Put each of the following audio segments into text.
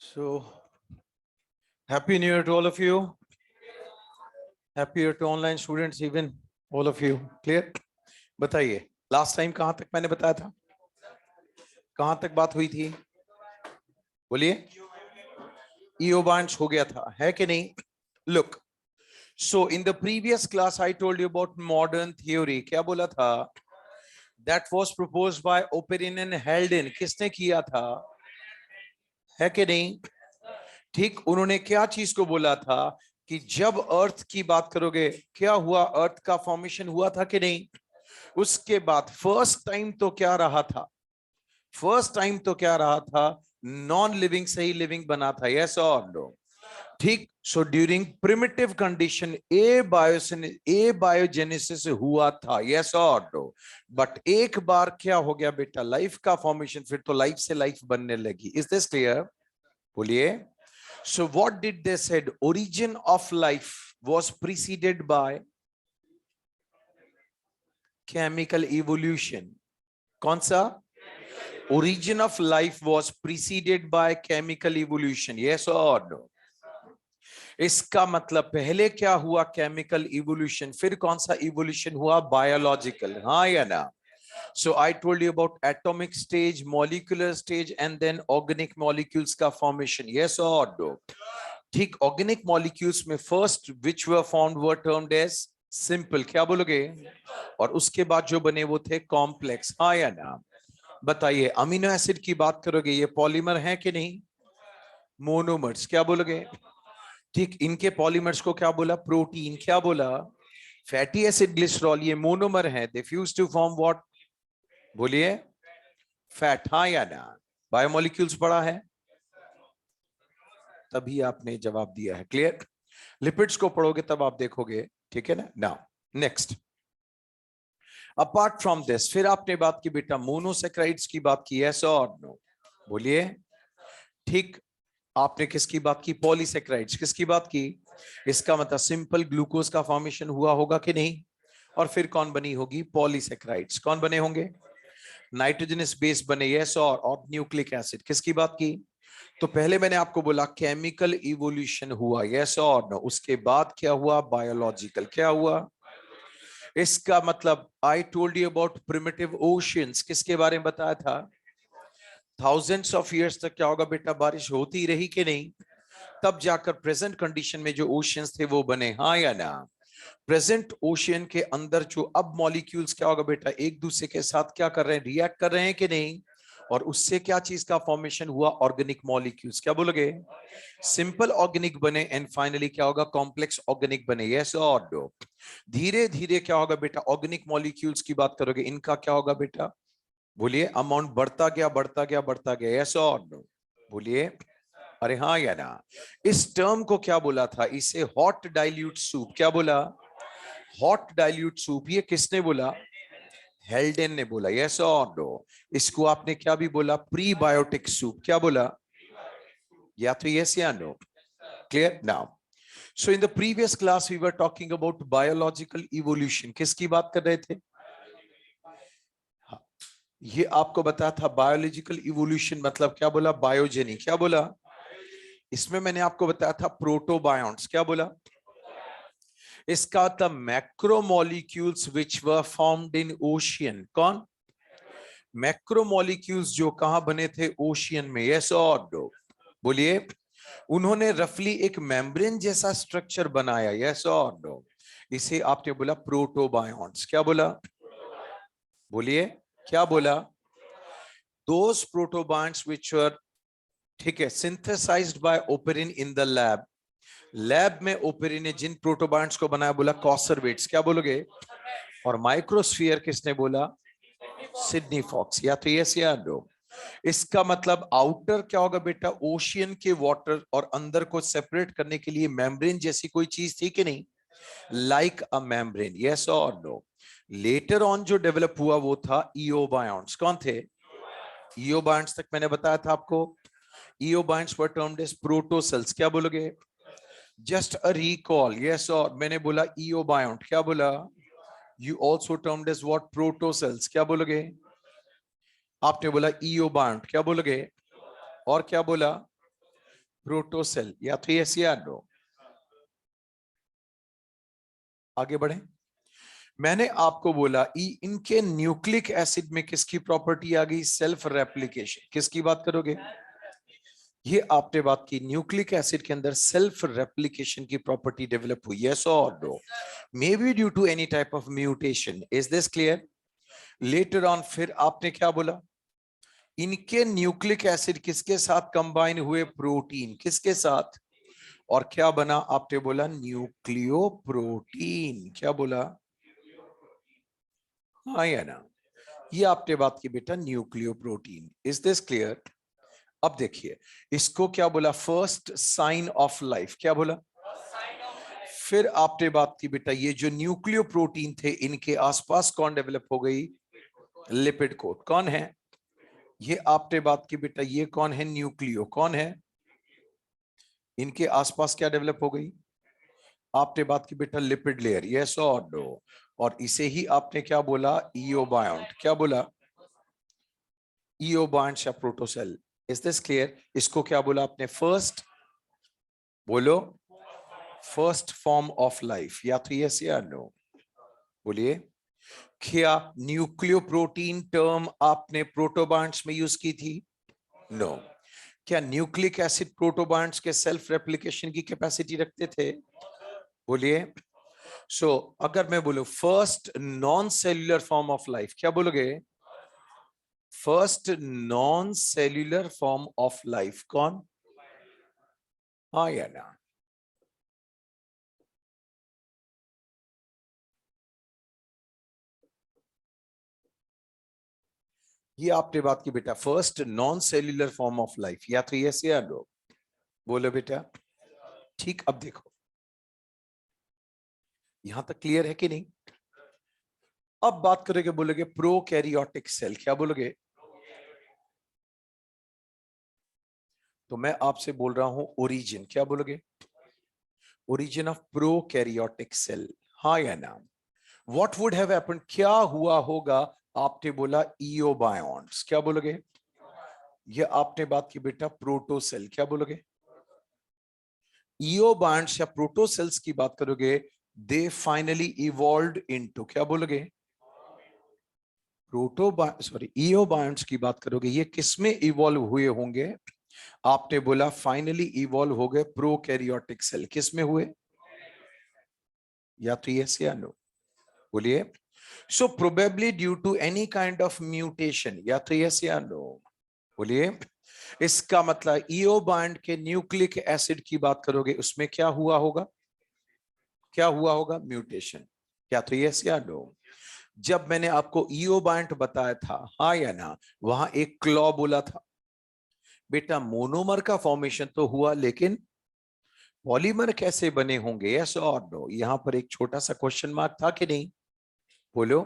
So, Happy New Year to all of you. Happy Year to online students, even all of you. Clear? बताइए, last time कहां तक मैंने बताया था? कहां तक बात हुई थी? बोलिए। ईओ बांच हो गया था, है कि नहीं? Look, so in the previous class I told you about modern theory. क्या बोला था? That was proposed by Oparin and Haldane. किसने किया था? है कि नहीं? ठीक, उन्होंने क्या चीज को बोला था कि जब अर्थ की बात करोगे, क्या हुआ? अर्थ का फॉर्मेशन हुआ था कि नहीं? उसके बाद फर्स्ट टाइम तो क्या रहा था? फर्स्ट टाइम तो क्या रहा था? नॉन लिविंग से ही लिविंग बना था, यस और नो? ठीक, सो ड्यूरिंग प्रिमिटिव कंडीशन ए बायोजेनेसिस हुआ था, यस और नो? बट एक बार क्या हो गया बेटा? लाइफ का फॉर्मेशन, फिर तो लाइफ से लाइफ बनने लगी। Is this clear? बोलिए। So what did they said? Origin of life was preceded by chemical evolution. कौन सा? Origin of life was preceded by chemical evolution. Yes or no? इसका मतलब पहले क्या हुआ? केमिकल इवोल्यूशन, फिर कौन सा इवोल्यूशन हुआ? बायोलॉजिकल, हाँ या ना? So I told you about atomic stage, molecular stage, and then organic molecules का formation. Yes or no? ठीक, ऑर्गेनिक मॉलिक्यूल्स में first which were formed were termed as simple, क्या बोलोगे? और उसके बाद जो बने वो थे कॉम्प्लेक्स, हाँ या ना? बताइए, अमीनो एसिड की बात करोगे, ये पॉलीमर है कि नहीं? मोनोमर्स, क्या बोलोगे? ठीक, इनके पॉलीमर्स को क्या बोला? प्रोटीन, क्या बोला? फैटी एसिड, ग्लिसरॉल, ये मोनोमर है, दे फ्यूज टू फॉर्म व्हाट? बोलिए। फैट, हाँ या ना? बायोमोलिक्यूल्स पढ़ा है, तभी आपने जवाब दिया है। क्लियर? लिपिड्स को पढ़ोगे तब आप देखोगे, ठीक है ना? Now next, apart from this, फिर आपने बात की बेटा मोनोसेक्राइड्स की बात की, यस और नो? बोलिए। ठीक, आपने किसकी बात की? पॉलीसेक्राइड्स। किसकी बात की? इसका मतलब सिंपल ग्लूकोज का फॉर्मेशन हुआ होगा कि नहीं? और फिर कौन बनी होगी? पॉलीसेक्राइड्स। कौन बने होंगे? नाइट्रोजनस बेस बने, यस और न्यूक्लिक एसिड। किसकी बात की? तो पहले मैंने आपको बोला केमिकल इवोल्यूशन हुआ, यस और नो? उसके बाद क्या हुआ? बायोलॉजिकल। क्या हुआ? इसका मतलब आई told you about primitive oceans. किसके बारे में बताया था? थाउजेंड्स ऑफ इयर्स तक क्या होगा बेटा? बारिश होती रही कि नहीं? तब जाकर प्रेजेंट कंडीशन में जो ओशियंस थे वो बने, हाँ या ना? प्रेजेंट ओशियन के अंदर जो अब मॉलिक्यूल्स क्या होगा बेटा? एक दूसरे के साथ क्या कर रहे हैं? रिएक्ट कर रहे हैं कि नहीं? और उससे क्या चीज का फॉर्मेशन हुआ? Organic molecules. क्या बोलोगे? सिंपल ऑर्गेनिक बने एंड फाइनली क्या होगा? कॉम्प्लेक्स ऑर्गेनिक बने, यस और नो? धीरे धीरे क्या होगा बेटा? ऑर्गेनिक मॉलिक्यूल्स की बात करोगे, इनका क्या होगा बेटा? बोलिए। अमाउंट बढ़ता गया, बढ़ता गया, बढ़ता गया, यस और नो? बोलिए। अरे हाँ या ना? इस टर्म को क्या बोला था? इसे हॉट डाइल्यूट सूप। क्या बोला? Hot dilute soup. ये किसने बोला? हेल्डेन ने बोला, यस और नो? इसको आपने क्या भी बोला? Prebiotic soup. क्या बोला? या तो यस या no? Clear? Now, so in the previous class we were talking about biological evolution. किसकी बात कर रहे थे? ये आपको बताया था बायोलॉजिकल इवोल्यूशन मतलब क्या बोला? बायोजेनिक। क्या बोला? इसमें मैंने आपको बताया था प्रोटोबायोन्ट्स। क्या बोला? इसका था macromolecules which were formed in ocean. कौन? मैक्रोमोलिक्यूल्स जो कहां बने थे? ओशियन में, यस और नो? बोलिए। उन्होंने रफली एक मेम्ब्रेन जैसा स्ट्रक्चर बनाया, यस और नो? इसे आपने बोला प्रोटोबायोन्ट्स। क्या बोला? बोलिए। क्या बोला? दोस प्रोटोबायोन्ट्स विच वर, ठीक है, synthesized by Oparin in the lab. Lab में ओपेरिन ने जिन प्रोटोबायोन्ट्स को बनाया, बोला कॉसरवेट्स। क्या बोलोगे? और माइक्रोस्फीयर किसने बोला? Sidney Fox. या तो यस या नो? इसका मतलब आउटर क्या होगा बेटा? ओशियन के वाटर और अंदर को सेपरेट करने के लिए मेम्ब्रेन जैसी कोई चीज थी कि नहीं? लाइक अ मेम्ब्रेन, यस और नो? लेटर ऑन जो डेवलप हुआ वो था इओबायोन्ट्स। कौन थे? इओबायोन्ट्स तक मैंने बताया था आपको। इओबायोन्ट्स वर टर्म्ड एज प्रोटोसेल्स। क्या बोलोगे? जस्ट अ रिकॉल, यस और? मैंने बोला इओबायोन्ट। क्या बोला? You also termed as what? Protocells. क्या बोलोगे? आपने बोला इओबायोन्ट। क्या बोलोगे? और क्या बोला? प्रोटोसेल, या तो यस या नो। आगे बढ़े। मैंने आपको बोला इनके न्यूक्लिक एसिड में किसकी प्रॉपर्टी आ गई? Self replication. किसकी बात करोगे? ये आपने बात की, न्यूक्लिक एसिड के अंदर सेल्फ रेप्लिकेशन की प्रॉपर्टी डेवलप हुई, यस और no? May be due to any type of mutation. Is this clear? Later on फिर आपने क्या बोला? इनके न्यूक्लिक एसिड किसके साथ कंबाइन हुए? प्रोटीन। किसके साथ? और क्या बना? आपने बोला न्यूक्लियो प्रोटीन। क्या बोला? हाँ या ना? ये आपने बात की बेटा, nucleoprotein. Is this clear? अब देखिए, इसको क्या बोला? First sign of life. क्या बोला? फिर आपने बात की बेटा, ये जो न्यूक्लियो प्रोटीन थे, इनके आसपास कौन डेवलप हो गई? Lipid coat. कौन है ये? आपने बात की बेटा, ये कौन है? न्यूक्लियो। कौन है? इनके आसपास क्या डेवलप हो गई? आपने बात की बेटा, लिपिड लेयर, यस और नो? और इसे ही आपने क्या बोला? ईओबायोंट। क्या बोला? ईओबायोंट या प्रोटोसेल। Is this clear? इसको क्या बोला आपने? फर्स्ट, बोलो, फर्स्ट फॉर्म ऑफ लाइफ, या तो यस या नो? बोलिए। क्या न्यूक्लियो प्रोटीन टर्म आपने प्रोटोबायंट्स में यूज की थी? नो। क्या न्यूक्लिक एसिड प्रोटोबायंट्स के सेल्फ रेप्लिकेशन की कैपेसिटी रखते थे? बोलिए। सो अगर मैं बोलूं first non cellular form of life, क्या बोलोगे? First non cellular form of life कौन? हाँ या ना? ये आपने बात की बेटा, first non cellular form of life, या तो यस या नो? बोलो बेटा। ठीक, अब देखो, यहां तक क्लियर है कि नहीं? अब बात करेंगे, बोलोगे प्रोकैरियोटिक सेल। क्या बोलोगे? तो मैं आपसे बोल रहा हूं ओरिजिन। क्या बोलोगे? ओरिजिन ऑफ प्रोकैरियोटिक सेल, हाँ या ना? What would have happened? क्या हुआ होगा? आपने बोला ईओबायोन्ट्स। क्या बोलोगे? ये आपने बात की बेटा, प्रोटोसेल। क्या बोलोगे? ईओबायोन्ट्स या प्रोटोसेल्स की बात करोगे, दे फाइनली इवॉल्व्ड इनटू, क्या बोलोगे? सॉरी, ईओबायोन्ट्स की बात करोगे, ये किसमें इवॉल्व हुए होंगे? आपने बोला फाइनली इवॉल्व हो गए प्रोकैरियोटिक सेल। किसमें हुए? या तो यस या नो? बोलिए। So probably due to any kind of mutation, या तो यस या नो? बोलिए। इसका मतलब ईओ बाइंड के न्यूक्लिक एसिड की बात करोगे, उसमें क्या हुआ होगा? क्या हुआ होगा? म्यूटेशन। या तो यस या नो? जब मैंने आपको ईओ बाइंड बताया था, हाँ या ना, वहां एक क्लॉ बोला था बेटा, मोनोमर का फॉर्मेशन तो हुआ, लेकिन पॉलीमर कैसे बने होंगे? यस और नो? यहां पर एक छोटा सा क्वेश्चन मार्क था कि नहीं? बोलो।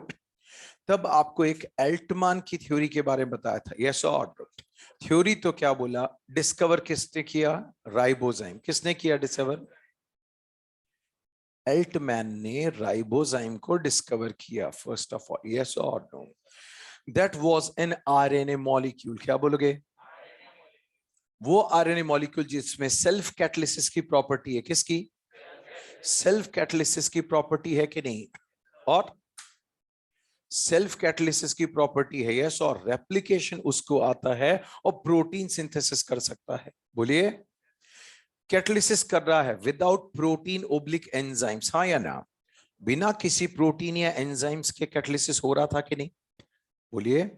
तब आपको एक एल्टमान की थ्योरी के बारे में बताया था, यस और नो? थ्योरी तो क्या बोला? डिस्कवर किसने किया? राइबोजाइम। किसने किया डिस्कवर? एल्टमैन ने राइबोजाइम को डिस्कवर किया, फर्स्ट ऑफ ऑल, यस और no? That was an RNA molecule. क्या बोलोगे? वो आरएनए मॉलिक्यूल जिसमें सेल्फ कैटलिसिस की प्रॉपर्टी है। किसकी? सेल्फ कैटलिसिस की प्रॉपर्टी है कि नहीं? और सेल्फ कैटलिसिस की प्रॉपर्टी है, यस, और रेप्लिकेशन उसको आता है, और प्रोटीन सिंथेसिस कर सकता है। बोलिए। कैटलिसिस कर रहा है विदाउट प्रोटीन ओब्लिक एंजाइम्स, हाँ या ना? बिना किसी प्रोटीन या एंजाइम्स के कैटलिसिस हो रहा था कि नहीं? बोलिए।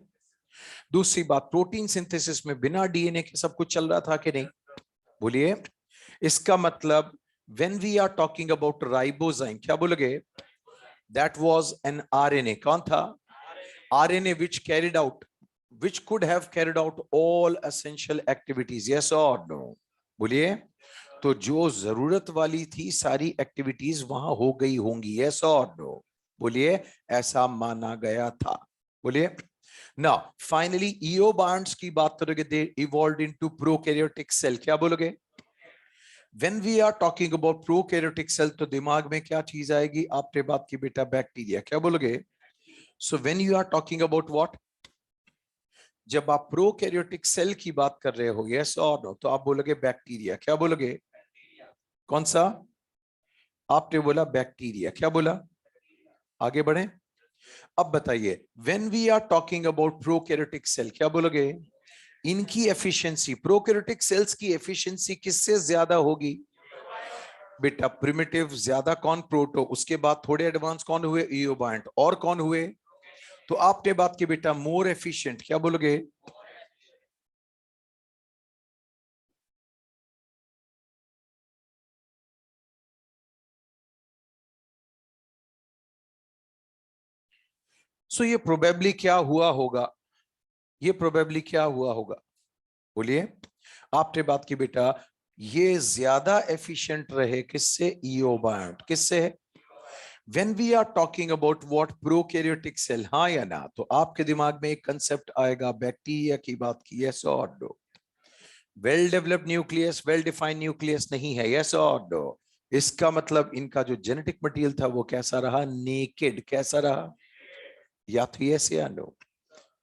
दूसरी बात, प्रोटीन सिंथेसिस में बिना डीएनए के सब कुछ चल रहा था कि नहीं? बोलिए। इसका मतलब when we are talking about ribozyme, क्या बोलोगे? that was an RNA। कौन था? RNA which carried out, which could have carried out all essential activities, yes or no? बोलिए। तो जो जरूरत वाली थी सारी एक्टिविटीज वहां हो गई होंगी, यस और नो? बोलिए। ऐसा माना गया था। बोलिए। नाउ फाइनली ईओ बाइंड्स की बात करोगे, दे इवॉल्वड इनटू प्रोकैरियोटिक सेल। क्या बोलोगे? When we are talking about prokaryotic cell, तो दिमाग में क्या चीज आएगी? आपने बात की बेटा, बैक्टीरिया। क्या बोलोगे? So when you are talking about what? जब आप प्रोकैरियोटिक सेल की बात कर रहे हो, यस और नो, तो आप बोलोगे बैक्टीरिया। क्या बोलोगे? कौन सा? आपने बोला बैक्टीरिया। क्या बोला? आगे बढ़े। अब बताइए, when we are talking about prokaryotic cell, क्या बोलोगे? इनकी एफिशिएंसी, प्रोकैरियोटिक सेल्स की एफिशिएंसी किससे ज्यादा होगी? बेटा प्रिमिटिव ज्यादा, कौन? प्रोटो। उसके बाद थोड़े एडवांस कौन हुए? इयोबायंट। और कौन हुए? तो आपने बात की बेटा मोर एफिशिएंट। क्या बोलोगे? सो ये प्रोबेबली क्या हुआ होगा? ये प्रोबेबली क्या हुआ होगा? बोलिए। आपने बात की बेटा ये ज्यादा एफिशिएंट रहे किससे? इयोबायंट। किससे? When we are talking about what? Prokaryotic cell. हाँ या ना? तो आपके दिमाग में एक कंसेप्ट आएगा, बैक्टीरिया की बात की, यस और no? Well developed nucleus, well defined nucleus नहीं है, यस और नो? इसका मतलब इनका जो जेनेटिक मटेरियल था वो कैसा रहा? नेकेड। कैसा रहा? या तो यस या no.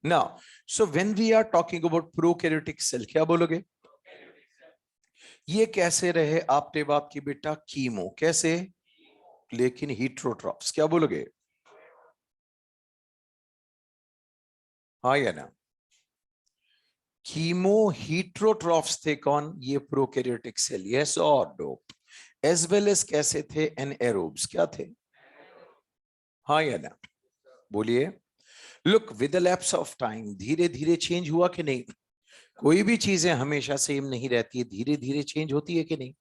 Now so when we are talking about prokaryotic cell, क्या बोलोगे? ये कैसे रहे? आपने बात की बेटा कीमो। कैसे? लेकिन हीट्रोट्रॉफ्स। क्या बोलोगे? हाँ या ना? कीमो हीट्रोट्रॉफ्स थे कौन? ये प्रोकैरियोटिक सेल, यस और नो? एज वेल एज कैसे थे? एनएरोब्स। क्या थे? हाँ या ना? बोलिए। Look, with the lapse of time धीरे धीरे चेंज हुआ कि नहीं? कोई भी चीजें हमेशा सेम नहीं रहती है, धीरे धीरे चेंज होती है कि नहीं?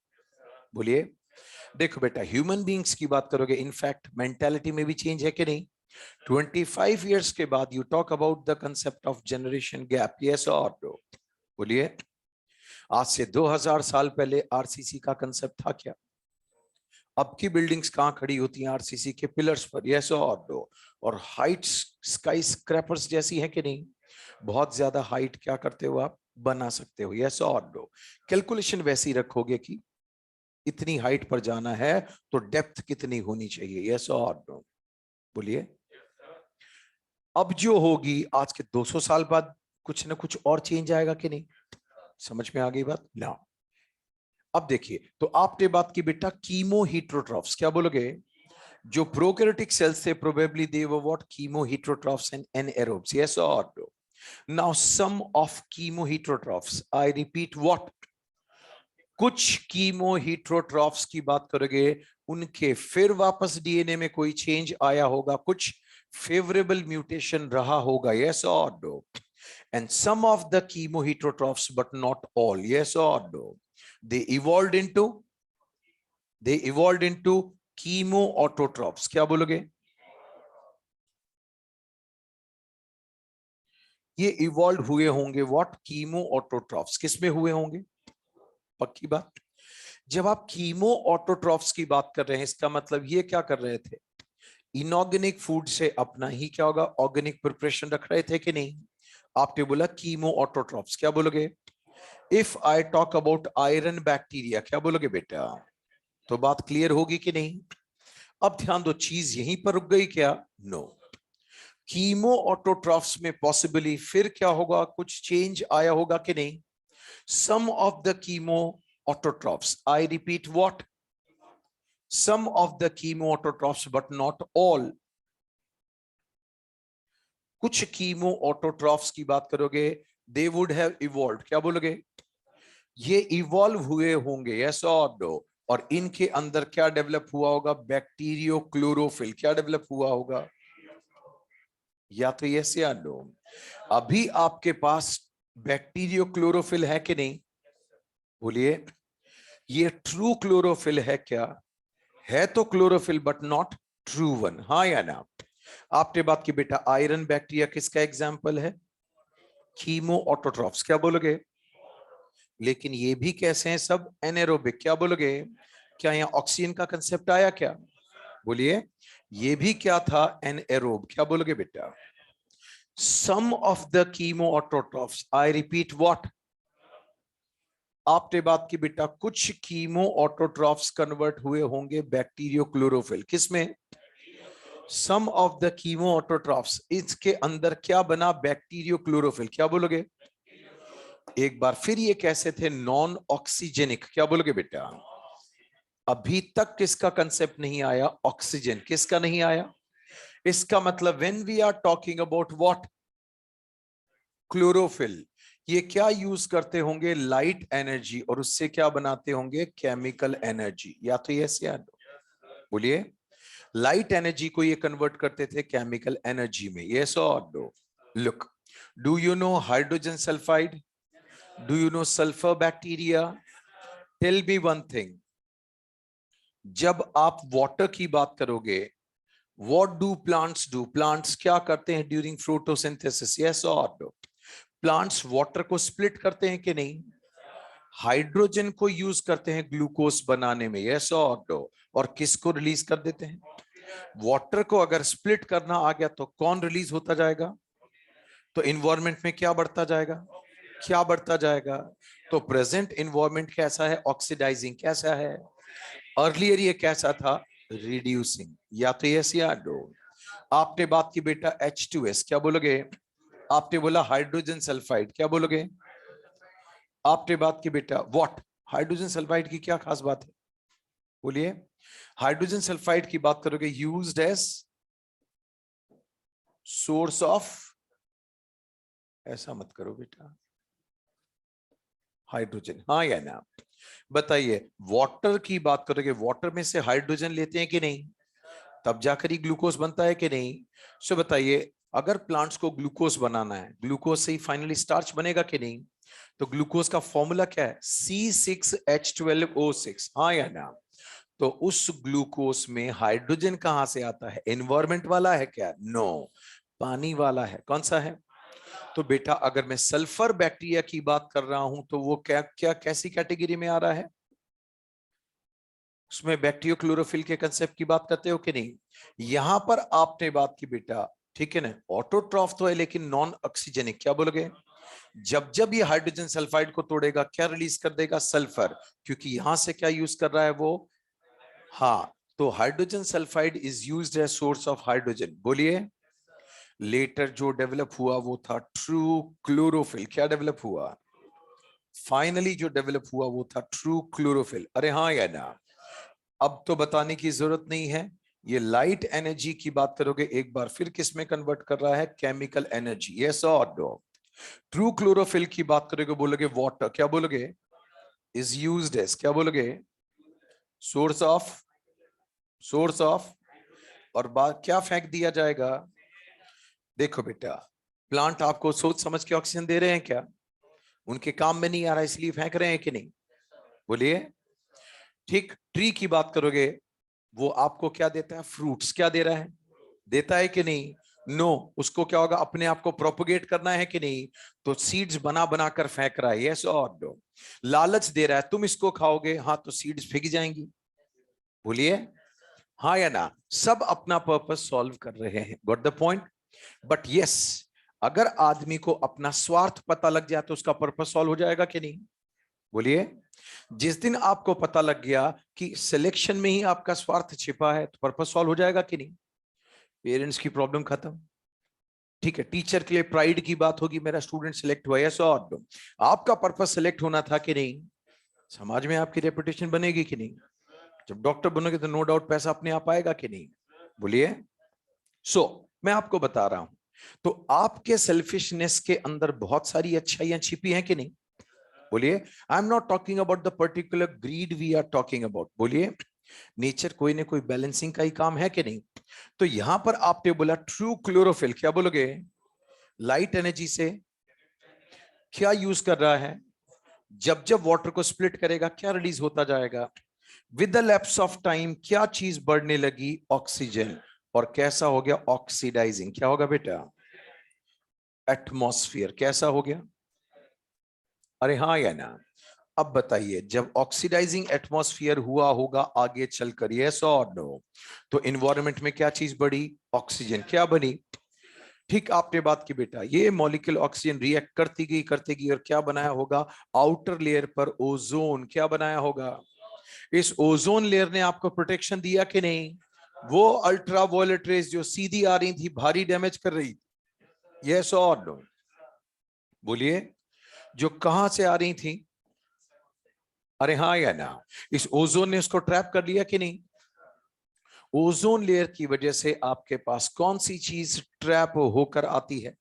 बोलिए। देखो बेटा, ह्यूमन बींग्स की बात करोगे, इनफैक्ट मेंटालिटी में भी चेंज है कि नहीं? 25 इयर्स के बाद you talk about the concept of generation gap, yes और नो? बोलिए। आज से 2000 साल पहले आरसीसी का कंसेप्ट था क्या? अब की बिल्डिंग्स कहां खड़ी होती हैं? आरसीसी के पिलर्स पर, यस और नो? और हाइट स्काई स्क्रैपर्स जैसी है कि नहीं? बहुत ज्यादा हाइट क्या करते हो आप? बना सकते हो, यस और नो? कैलकुलेशन वैसी रखोगे कि इतनी हाइट पर जाना है तो डेप्थ कितनी होनी चाहिए, यस और नो? बोलिए। अब जो होगी आज के 200 साल बाद कुछ ना कुछ और चेंज आएगा कि नहीं? समझ में आ गई बात ना? अब देखिए, तो आपने बात की बेटा कीमो हीट्रोट्रॉफ्स। क्या बोलोगे? जो प्रोकैरियोटिक सेल्स थे probably they were what? Chemo heterotrophs and anaerobes, yes और no? Now some of chemo heterotrophs, I repeat what? कुछ कीमो हीट्रोट्रॉफ्स की बात करोगे, उनके फिर वापस डीएनए में कोई चेंज आया होगा, कुछ फेवरेबल म्यूटेशन रहा होगा, यस और no? And some of the chemo heterotrophs but not all, yes और no? they evolved into they evolved into chemo autotrophs. क्या बोलोगे? ये इवॉल्व हुए होंगे व्हाट? Chemo autotrophs. किसमें हुए होंगे? पक्की बात। जब आप कीमो ऑटोट्रॉफ्स की बात कर रहे हैं, इसका मतलब ये क्या कर रहे थे? इनऑर्गेनिक फूड से अपना ही क्या होगा? ऑर्गेनिक प्रिपरेशन रख रहे थे कि नहीं? आपने बोला कीमो ऑटोट्रॉफ्स। क्या बोलोगे? If I talk about iron bacteria, क्या बोलोगे बेटा? तो बात क्लियर होगी कि नहीं? अब ध्यान दो, चीज यहीं पर रुक गई क्या? नो। कीमो ऑटोट्रॉफ्स में पॉसिबली फिर क्या होगा? कुछ चेंज आया होगा कि नहीं? Some of the chemo autotrophs, I repeat what? Some of the chemo autotrophs but not all. कुछ कीमो ऑटोट्रॉफ्स की बात करोगे, दे वुड हैव इवॉल्व। क्या बोलोगे? ये इवॉल्व हुए होंगे, यस और नो? और इनके अंदर क्या डेवलप हुआ होगा? Bacterio chlorophyll. क्या डेवलप हुआ होगा? या तो यस या नो? अभी आपके पास बैक्टीरियो क्लोरोफिल है कि नहीं? बोलिए। ये ट्रू क्लोरोफिल है क्या? है तो chlorophyll but not true one, हाँ या ना? आपने बात की बेटा आयरन बैक्टीरिया किसका एग्जाम्पल है? Chemo autotrophs. क्या बोलोगे? लेकिन ये भी कैसे हैं? सब एनेरोबिक। क्या बोलोगे? क्या यहाँ ऑक्सीजन का कंसेप्ट आया क्या? बोलिए। ये भी क्या था? एनएरोब। क्या बोलोगे बेटा? Some of the chemo autotrophs, I repeat what? आपने बात की बेटा कुछ कीमो ऑटोट्रॉफ्स कन्वर्ट हुए होंगे बैक्टीरियो क्लोरोफिल। किसमें? सम ऑफ द कीमो ऑटोट्रॉफ्स, इसके अंदर क्या बना? Bacterio chlorophyll. क्या बोलोगे? एक बार फिर, ये कैसे थे? Non oxygenic. क्या बोलोगे बेटा? अभी तक किसका कंसेप्ट नहीं आया? ऑक्सीजन। किसका नहीं आया? इसका मतलब when we are talking about what? Chlorophyll. ये क्या यूज करते होंगे? लाइट एनर्जी, और उससे क्या बनाते होंगे? Chemical energy. या तो यस या नो, बोलिए। लाइट एनर्जी को ये कन्वर्ट करते थे केमिकल एनर्जी में। यस और no? Look, do you know hydrogen sulphide? Do you know sulphur bacteria? Tell me one thing, जब आप वाटर की बात करोगे, what do plants do? Plants क्या करते हैं ड्यूरिंग फोटोसिंथेसिस? यस और नो? प्लांट्स वाटर को स्प्लिट करते हैं कि नहीं? हाइड्रोजन को यूज करते हैं ग्लूकोज बनाने में। यस और नो? और किसको रिलीज कर देते हैं? वाटर को अगर स्प्लिट करना आ गया तो कौन रिलीज होता जाएगा? तो इन्वायरमेंट में क्या बढ़ता जाएगा? क्या बढ़ता जाएगा? तो प्रेजेंट इन्वायरमेंट कैसा है? ऑक्सीडाइजिंग। कैसा है? अर्लियर ये कैसा था? रिड्यूसिंग। या तो यस या नो? आपने बात की बेटा H2S। क्या बोलोगे? आपने बोला हाइड्रोजन सल्फाइड। क्या बोलोगे? आपने बात की बेटा व्हाट? हाइड्रोजन सल्फाइड की क्या खास बात है? बोलिए। हाइड्रोजन सल्फाइड की बात करोगे, यूज्ड एज सोर्स ऑफ, ऐसा मत करो बेटा, हाइड्रोजन। हाँ या ना? बताइए, वाटर की बात करोगे, वाटर में से हाइड्रोजन लेते हैं कि नहीं? तब जाकर ही ग्लूकोज बनता है कि नहीं? सो बताइए, अगर प्लांट्स को ग्लूकोज बनाना है, ग्लूकोज से ही फाइनली स्टार्च बनेगा कि नहीं? तो ग्लूकोज का फॉर्मूला क्या है? C6H12O6। हाँ या ना? तो उस ग्लूकोज में हाइड्रोजन कहां से आता है? एनवायरमेंट वाला है क्या? नो, पानी वाला है। कौन सा है? तो बेटा अगर मैं सल्फर बैक्टीरिया की बात कर रहा हूं तो वो क्या क्या कैसी कैटेगरी में आ रहा है? उसमें बैक्टीरियो क्लोरोफिल के कंसेप्ट की बात करते हो कि नहीं? यहां पर आपने बात की बेटा, ठीक है ना, ऑटोट्रॉफ तो है लेकिन नॉन ऑक्सीजेनिक। क्या बोलोगे? जब जब ये हाइड्रोजन सल्फाइड को तोड़ेगा क्या रिलीज कर देगा? सल्फर। क्योंकि यहां से क्या यूज कर रहा है वो? हाँ, तो hydrogen sulphide is used as source of hydrogen. बोलिए। लेटर जो डेवलप हुआ वो था ट्रू क्लोरोफिल। क्या डेवलप हुआ? फाइनली जो डेवलप हुआ वो था ट्रू क्लोरोफिल। अरे हाँ या ना? अब तो बताने की जरूरत नहीं है। ये लाइट एनर्जी की बात करोगे, एक बार फिर किस में कन्वर्ट कर रहा है? Chemical energy. यस और नो? ट्रू क्लोरोफिल की बात करोगे, बोलोगे वाटर। क्या बोलोगे? इज यूज्ड एज, क्या बोलोगे? Source of, source of. और बात क्या फेंक दिया जाएगा? देखो बेटा, प्लांट आपको सोच समझ के ऑक्सीजन दे रहे हैं क्या? उनके काम में नहीं आ रहा इसलिए फेंक रहे हैं कि नहीं? बोलिए। ठीक, ट्री की बात करोगे, वो आपको क्या देता है? फ्रूट्स। क्या दे रहा है? देता है कि नहीं? नो, उसको क्या होगा? अपने आप को प्रोपोगेट करना है कि नहीं? तो सीड्स बना बना कर फेंक रहा है। यस और नो? लालच दे रहा है, तुम इसको खाओगे, हाँ, तो सीड्स फेंक जाएंगी। बोलिए। हाँ या ना? सब अपना पर्पस सॉल्व कर रहे हैं। Got the point? But yes, अगर आदमी को अपना स्वार्थ पता लग जाए तो उसका पर्पस सॉल्व हो जाएगा कि नहीं? बोलिए। जिस दिन आपको पता लग गया कि सिलेक्शन में ही आपका स्वार्थ छिपा है तो पर्पस सॉल्व हो जाएगा कि नहीं? पेरेंट्स की प्रॉब्लम खत्म। ठीक है, टीचर के लिए प्राइड की बात होगी, मेरा स्टूडेंट सिलेक्ट हुआ। यस और नो? आपका पर्पस सिलेक्ट होना था कि नहीं? समाज में आपकी रेपुटेशन बनेगी कि नहीं? जब डॉक्टर बनोगे तो नो डाउट पैसा अपने आप आएगा कि नहीं? बोलिए। सो मैं आपको बता रहा हूं, तो आपके सेल्फिशनेस के अंदर बहुत सारी अच्छाइयां छिपी हैं कि नहीं? बोलिए। I am not talking about the particular greed, we are talking about, बोलिए, नेचर कोई ना कोई बैलेंसिंग का ही काम है कि नहीं? तो यहां पर आपने बोला ट्रू क्लोरोफिल। क्या बोलोगे? लाइट एनर्जी से क्या यूज कर रहा है? जब जब वाटर को स्प्लिट करेगा क्या रिलीज होता जाएगा? With the lapse of time क्या चीज बढ़ने लगी? ऑक्सीजन। और कैसा हो गया? ऑक्सीडाइजिंग। क्या होगा बेटा? एटमॉस्फेयर। कैसा हो गया? अरे हाँ या ना? अब बताइए, जब ऑक्सीडाइजिंग एटमॉस्फेयर हुआ होगा आगे चलकर, यस और नो? तो इन्वायरमेंट में क्या चीज बढ़ी? ऑक्सीजन। क्या बनी? ठीक आपने बात की बेटा, ये मॉलिक्यूल ऑक्सीजन रिएक्ट करती गई और क्या बनाया होगा? आउटर लेयर पर ओजोन। क्या बनाया होगा? इस ओजोन लेयर ने आपको प्रोटेक्शन दिया कि नहीं? वो अल्ट्रा वायलेट रेज जो सीधी आ रही थी भारी डैमेज कर रही, यस और नो? बोलिए, जो कहां से आ रही थी? अरे हाँ या ना? इस ओजोन ने उसको ट्रैप कर लिया कि नहीं? ओजोन लेयर की वजह से आपके पास कौन सी चीज ट्रैप होकर आती है?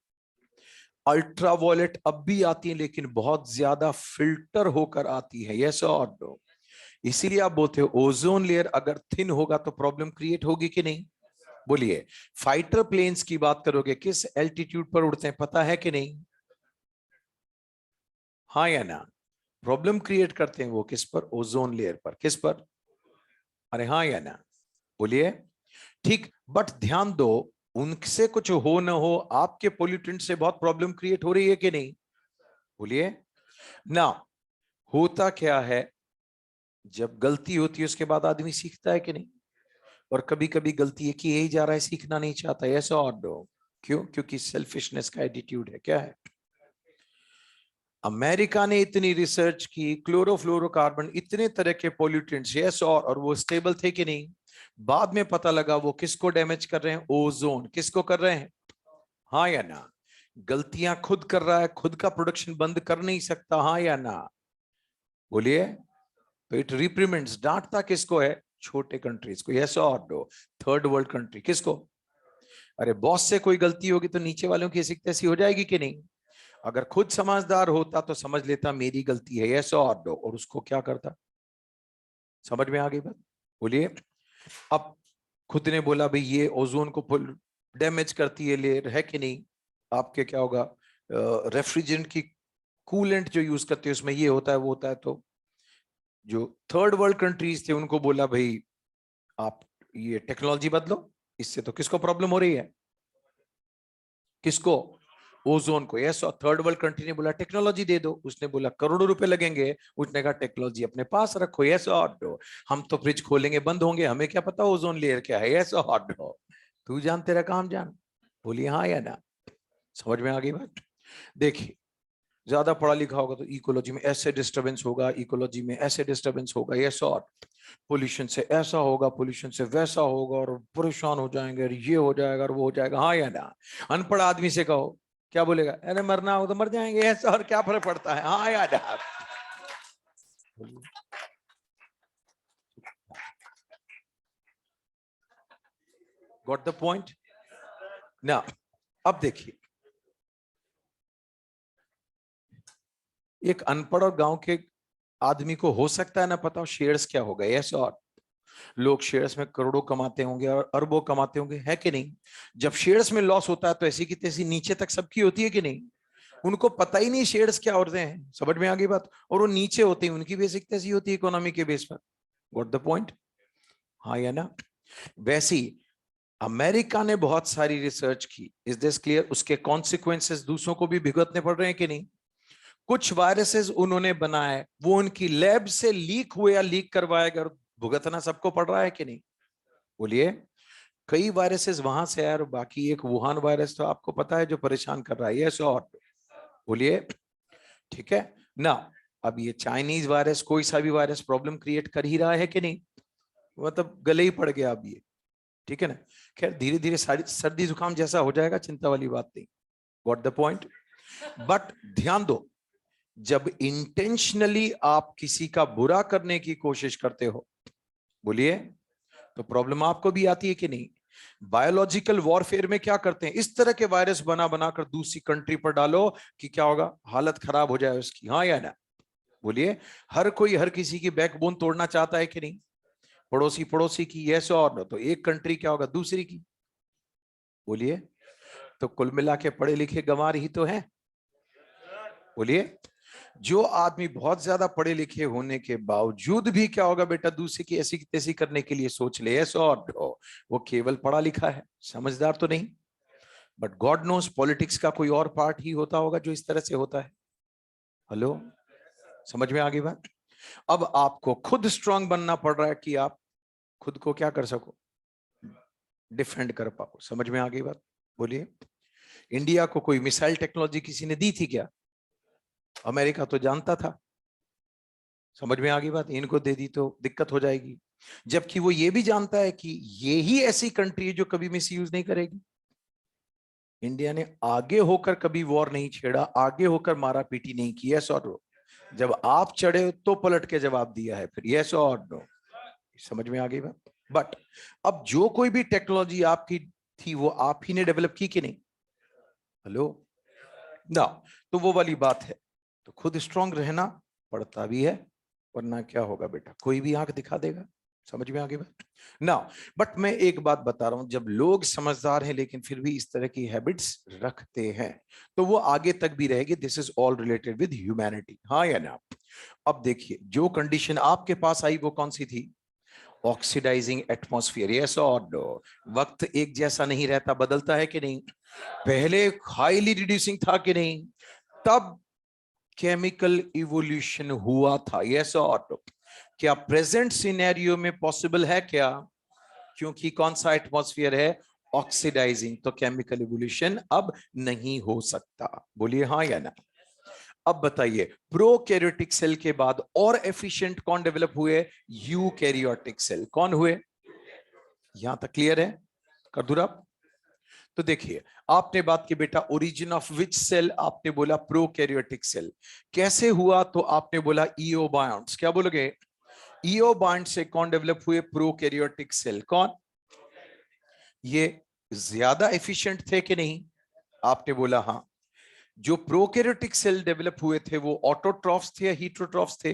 अल्ट्रावायलेट अब भी आती है लेकिन बहुत ज्यादा फिल्टर होकर आती है, यस और नो? इसीलिए आप बोलते हो ओजोन लेयर अगर थिन होगा तो प्रॉब्लम क्रिएट होगी कि नहीं? बोलिए, फाइटर प्लेन्स की बात करोगे किस एल्टीट्यूड पर उड़ते हैं, पता है कि नहीं? हाँ या ना? प्रॉब्लम क्रिएट करते हैं वो किस पर? ओजोन लेयर पर। किस पर? अरे हाँ या ना? बोलिए। ठीक, बट ध्यान दो, उनसे कुछ हो ना हो, आपके पोल्यूटेंट से बहुत प्रॉब्लम क्रिएट हो रही है कि नहीं? बोलिए ना। होता क्या है, जब गलती होती है उसके बाद आदमी सीखता है कि नहीं? और कभी कभी गलती है कि यही जा रहा है, सीखना नहीं चाहता, ऐसा और दो। क्यों? क्योंकि सेल्फिशनेस का एटीट्यूड है। क्या है? अमेरिका ने इतनी रिसर्च की, क्लोरोफ्लोरोकार्बन, इतने तरह के पोल्यूटेंट्स, यस और वो स्टेबल थे कि नहीं? बाद में पता लगा वो किसको डैमेज कर रहे हैं? ओजोन। किसको कर रहे हैं? हाँ या ना? गलतियां खुद कर रहा है, खुद का प्रोडक्शन बंद कर नहीं सकता, हाँ या ना? बोलिए। तो इट रिप्रीमेंट्स, डांटता किसको है? छोटे कंट्रीज को, यस और नो? थर्ड वर्ल्ड कंट्री किसको? अरे बॉस से कोई गलती होगी तो नीचे वालों की ऐसी तैसी हो जाएगी कि नहीं? अगर खुद समझदार होता तो समझ लेता मेरी गलती है, यस और नो, और उसको क्या करता? समझ में आ गई बात? बोलिए। अब खुद ने बोला भाई ये ओजोन को डैमेज करती है लेयर, है कि नहीं? आपके क्या होगा? रेफ्रिजरेंट की कूलेंट जो यूज करते हैं उसमें ये होता है वो होता है, तो जो थर्ड वर्ल्ड कंट्रीज थे उनको बोला भाई आप ये टेक्नोलॉजी बदलो, इससे तो किसको प्रॉब्लम हो रही है? किसको? ओजोन को, यस। और थर्ड वर्ल्ड कंट्री ने बोला टेक्नोलॉजी दे दो, उसने बोला करोड़ों रुपए लगेंगे, उसने कहा टेक्नोलॉजी अपने पास रखो, यस और नो? हम तो फ्रिज खोलेंगे बंद होंगे, हमें क्या पता ओजोन लेयर क्या है, यस और नो? तू जान, तेरा काम जान। बोलिए हाँ या ना? समझ में आ गई बात? देखिए, ज्यादा पढ़ा लिखा होगा तो इकोलॉजी में ऐसे डिस्टरबेंस होगा, इकोलॉजी में ऐसे डिस्टरबेंस होगा, यस और पोल्यूशन से ऐसा होगा, पोल्यूशन से वैसा होगा, और परेशान हो जाएंगे, और ये हो जाएगा और वो हो जाएगा, हाँ या ना? अनपढ़ आदमी से कहो, क्या बोलेगा? अरे मरना हो तो मर जाएंगे, ऐसा, और क्या फर्क पड़ता है, हाँ या ना? गॉट द पॉइंट ना? अब देखिए, एक अनपढ़ और गांव के आदमी को हो सकता है ना पता हो शेयर्स क्या हो गए, ऐसा, और लोग शेयर्स में करोड़ों कमाते होंगे और अरबों कमाते होंगे, है कि नहीं? जब शेयर्स में लॉस होता है तो ऐसी की तैसी नीचे तक सबकी होती है कि नहीं? उनको पता ही नहीं शेयर्स क्या होते हैं, समझ में आ गई बात? और वो नीचे होते हैं, उनकी बेसिक तैसी होती है इकोनॉमी के बेस पर। What the point? हाँ या ना? वैसी अमेरिका ने बहुत सारी रिसर्च की, इज दिस क्लियर? उसके कॉन्सिक्वेंसेस दूसरों को भी भुगतने पड़ रहे हैं कि नहीं? कुछ वायरसेस उन्होंने बनाए, वो उनकी लैब से लीक हुए या लीक करवाए गए, भुगतना सबको पड़ रहा है कि नहीं? बोलिए। कई वायरसेस वहां से आए और बाकी एक वुहान वायरस तो आपको पता है जो परेशान कर रहा है, यस और? बोलिए। ठीक है ना? अब ये चाइनीज वायरस, कोई सा भी वायरस प्रॉब्लम क्रिएट कर ही रहा है कि नहीं? मतलब गले ही पड़ गया अब ये, ठीक है ना? खैर धीरे धीरे सर्दी जुकाम जैसा हो जाएगा, चिंता वाली बात नहीं। What the point? बट ध्यान दो, जब इंटेंशनली आप किसी का बुरा करने की कोशिश करते हो, बोलिए, तो प्रॉब्लम आपको भी आती है कि नहीं? बायोलॉजिकल वॉरफेयर में क्या करते हैं, इस तरह के वायरस बना बनाकर दूसरी कंट्री पर डालो कि क्या होगा, हालत खराब हो जाए उसकी, हाँ या ना? बोलिए। हर कोई हर किसी की बैकबोन तोड़ना चाहता है कि नहीं? पड़ोसी पड़ोसी की, यस और नो? तो एक कंट्री क्या होगा दूसरी की। बोलिए। तो कुल मिला के पढ़े लिखे गंवार ही तो है। बोलिए। जो आदमी बहुत ज्यादा पढ़े लिखे होने के बावजूद भी क्या होगा बेटा, दूसरे की ऐसी तैसी करने के लिए सोच ले, यस और नो? वो केवल पढ़ा लिखा है, समझदार तो नहीं। बट गॉड नोस पॉलिटिक्स का कोई और पार्ट ही होता होगा जो इस तरह से होता है। हेलो, समझ में आ गई बात? अब आपको खुद स्ट्रांग बनना पड़ रहा है कि आप खुद को क्या कर सको, डिफेंड कर पाओ, समझ में आ गई बात? बोलिए। इंडिया को कोई मिसाइल टेक्नोलॉजी किसी ने दी थी क्या? अमेरिका तो जानता था, समझ में आ गई बात? इनको दे दी तो दिक्कत हो जाएगी। जबकि वो ये भी जानता है कि ये ही ऐसी कंट्री है जो कभी मिस यूज नहीं करेगी। इंडिया ने आगे होकर कभी वॉर नहीं छेड़ा, आगे होकर मारा पीटी नहीं की। यस और नो? जब आप चढ़े तो पलट के जवाब दिया है फिर। यस और नो? समझ में आ गई बात? बट अब जो कोई भी टेक्नोलॉजी आपकी थी वो आप ही ने डेवलप की कि नहीं? हेलो ना? तो वो वाली बात है। तो खुद स्ट्रांग रहना पड़ता भी है, वरना क्या होगा बेटा, कोई भी आंख दिखा देगा। समझ में आ गई बात ना? बट मैं एक बात बता रहा हूं, जब लोग समझदार हैं लेकिन फिर भी इस तरह की हैबिट्स रखते हैं तो वो आगे तक भी रहेगी। This is all related with humanity, हाँ या ना? अब देखिए, जो कंडीशन आपके पास आई वो कौन सी थी? Oxidising atmosphere. यस और नो? वक्त एक जैसा नहीं रहता, बदलता है कि नहीं? पहले हाईली रिड्यूसिंग था कि नहीं? तब केमिकल इवोल्यूशन हुआ था। यस और नो? क्या प्रेजेंट सिनेरियो में पॉसिबल है क्या? क्योंकि कौन सा एटमॉस्फेयर है? ऑक्सीडाइजिंग। तो केमिकल इवोल्यूशन अब नहीं हो सकता। बोलिए हाँ या ना? अब बताइए, प्रोकैरियोटिक सेल के बाद और एफिशिएंट कौन डेवलप हुए? Eukaryotic cell. कौन हुए? यहां तक क्लियर है? कर दूं आप? तो देखिए, आपने बात की बेटा ओरिजिन ऑफ विच सेल, आपने बोला प्रोकैरियोटिक सेल। कैसे हुआ? तो आपने बोला ईओ बायोन्ड्स। क्या बोलोगे? ईओ बायोन्ड से कौन डेवलप हुए? Prokaryotic cell. कौन? ये ज्यादा एफिशिएंट थे कि नहीं? आपने बोला हाँ। जो प्रोकैरियोटिक सेल डेवलप हुए थे वो ऑटोट्रॉफ्स थे या हीटरोट्रॉफ्स थे?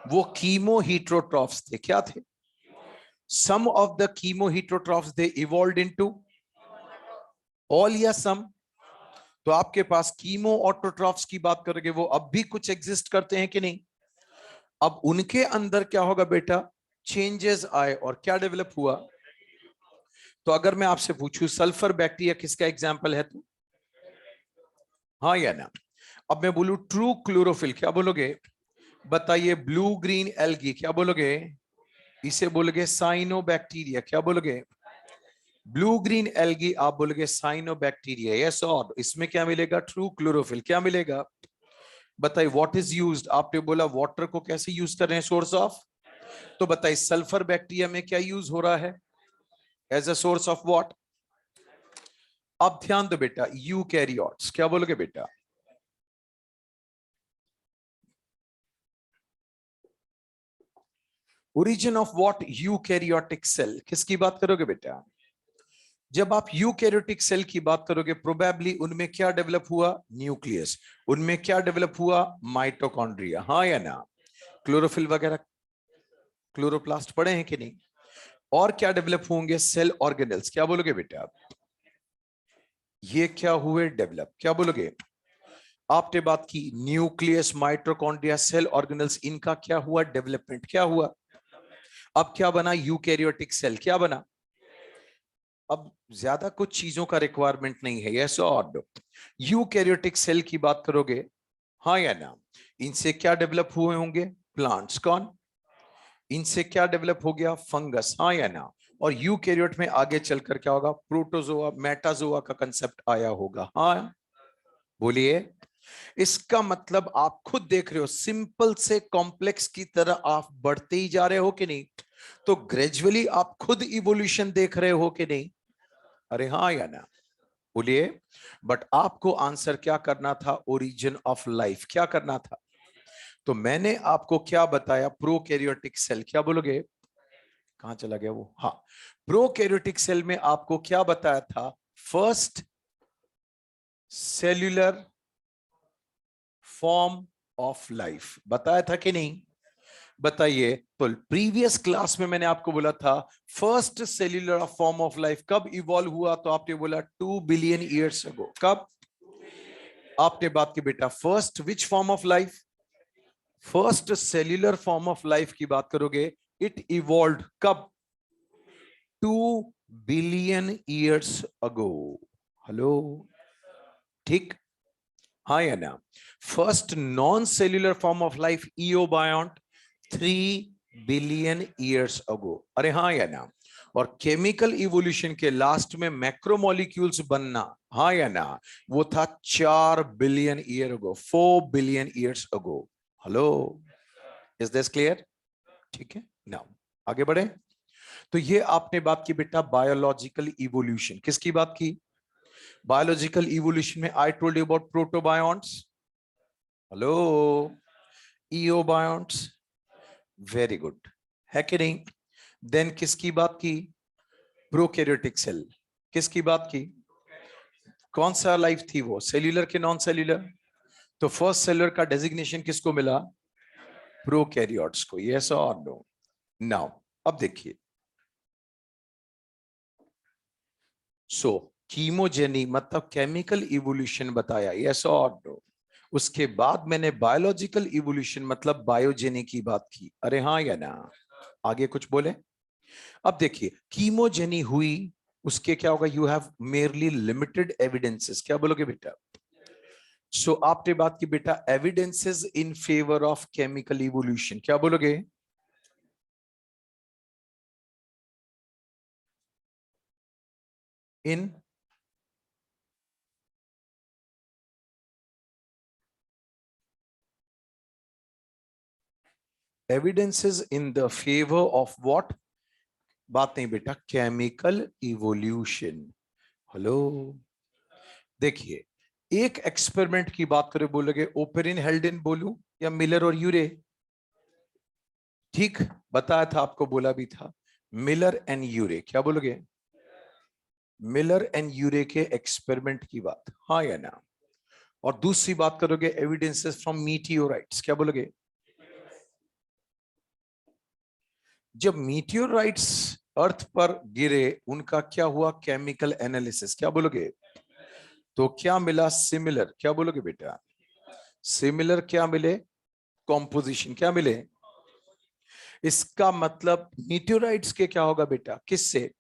वो कीमो हीटरोट्रॉफ्स थे। क्या थे? Some of the chemo heterotrophs they evolved into all या सम? तो आपके पास कीमो ऑटोट्रॉफ्स की बात करोगे, वो अब भी कुछ एग्जिस्ट करते हैं कि नहीं? अब उनके अंदर क्या होगा बेटा? चेंजेस आए और क्या डेवलप हुआ? तो अगर मैं आपसे पूछूं सल्फर बैक्टीरिया किसका एग्जाम्पल है, तो हाँ या ना? अब मैं बोलूं ट्रू क्लोरोफिल, क्या बोलोगे? बताइए। ब्लू ग्रीन एल्गी, क्या बोलोगे? इसे बोलोगे साइनो बैक्टीरिया। क्या बोलोगे? ब्लू ग्रीन एल्गी आप बोलोगे साइनो बैक्टीरिया। यस और? इसमें क्या मिलेगा? True chlorophyll. क्या मिलेगा? बताइए। What is used? आपने बोला वाटर को कैसे यूज कर रहे हैं? Source of. तो बताइए सल्फर बैक्टीरिया में क्या यूज हो रहा है? As a source of what? अब ध्यान दो बेटा, यूकैरियोट्स। क्या बोलोगे बेटा? Origin of what? Eukaryotic cell. किसकी बात करोगे बेटा? जब आप यूकैरियोटिक सेल की बात करोगे प्रोबेबली उनमें क्या डेवलप हुआ? न्यूक्लियस। उनमें क्या डेवलप हुआ? माइटोकॉन्ड्रिया। हाँ या ना? क्लोरोफिल वगैरह, क्लोरोप्लास्ट पढ़े हैं कि नहीं? और क्या डेवलप होंगे? Cell organelles. क्या बोलोगे बेटा? ये क्या हुए डेवलप? क्या बोलोगे? आपने बात की न्यूक्लियस, माइटोकॉन्ड्रिया, सेल ऑर्गेनल्स, इनका क्या हुआ? डेवलपमेंट। क्या हुआ? अब क्या बना? Eukaryotic cell. क्या बना? अब ज्यादा कुछ चीजों का रिक्वायरमेंट नहीं है। यस और नो? यूकैरियोटिक सेल की बात करोगे, हाँ या ना? इनसे क्या डेवलप हुए होंगे? प्लांट्स। कौन? इनसे क्या डेवलप हो गया? फंगस। हाँ या ना? और यूकैरियोट में आगे चलकर क्या होगा? प्रोटोजोआ, मेटाजोआ का कंसेप्ट आया होगा। हाँ बोलिए। इसका मतलब आप खुद देख रहे हो, सिंपल से कॉम्प्लेक्स की तरह आप बढ़ते ही जा रहे हो कि नहीं? तो ग्रेजुअली आप खुद इवोल्यूशन देख रहे हो कि नहीं? अरे हाँ या ना? बोलिए। बट आपको आंसर क्या करना था? Origin of life. क्या करना था? तो मैंने आपको क्या बताया? Prokaryotic cell. क्या बोलोगे? कहां चला गया वो? हाँ, प्रोकैरियोटिक सेल में आपको क्या बताया था? First cellular form of life बताया था कि नहीं? बताइए। तो प्रीवियस क्लास में मैंने आपको बोला था first cellular form of life कब इवॉल्व हुआ? तो आपने बोला 2 बिलियन ईयर्स अगो। कब? आपने बात की बेटा first which form of life? First cellular form of life की बात करोगे, इट इवॉल्व कब? 2 बिलियन ईयर्स अगो। हेलो, ठीक? हाँ या ना? First non cellular form of life eobiont 3 billion years ago. अरे हाँ या ना? और केमिकल इवोल्यूशन के लास्ट में मैक्रोमोलिक्यूल्स बनना, हाँ या ना? वो था 4 billion year ago, 4 billion years ago. Hello, is this clear? ठीक है ना? आगे बढ़े। तो ये आपने बात की बेटा बायोलॉजिकल इवोल्यूशन, किसकी बात की? बायोलॉजिकल इवोल्यूशन में I told you about protobionts, hello, eobionts, very good, है कि नहीं? देन किसकी बात की? प्रोकैरियोटिक सेल, किसकी बात की? कौन सा लाइफ थी वो, सेल्यूलर के नॉन सेल्यूलर? तो फर्स्ट सेलुलर का डेजिग्नेशन किसको मिला? प्रोकैरियोट्स को, यस और नो? नाउ अब देखिए, सो कीमोजेनी मतलब केमिकल इवोल्यूशन बताया, यस और नो? उसके बाद मैंने बायोलॉजिकल इवोल्यूशन मतलब बायोजेनी की बात की, अरे हाँ या ना? आगे कुछ बोले? अब देखिए कीमोजेनी हुई, उसके क्या होगा? You have merely limited evidences, क्या बोलोगे बेटा? सो आपने बात की बेटा evidences in favour of chemical evolution, क्या बोलोगे? In evidences in the favour of what? बात नहीं बेटा, केमिकल इवोल्यूशन। हेलो, देखिए एक एक्सपेरिमेंट की बात करें, बोलोगे ओपेरिन हेल्डेन बोलूं या मिलर और यूरे? ठीक बताया था आपको, बोला भी था मिलर एंड यूरे, क्या बोलोगे? मिलर एंड यूरे के एक्सपेरिमेंट की बात, हाँ या ना? और दूसरी बात करोगे एविडेंसेस फ्रॉम मीटियोराइट्स, क्या बोलोगे? जब मीटियोराइट्स अर्थ पर गिरे उनका क्या हुआ? केमिकल एनालिसिस, क्या बोलोगे? तो क्या मिला? सिमिलर, क्या बोलोगे बेटा? सिमिलर क्या मिले? कॉम्पोजिशन क्या मिले? इसका मतलब मीटियोराइट्स के क्या होगा बेटा? किससे?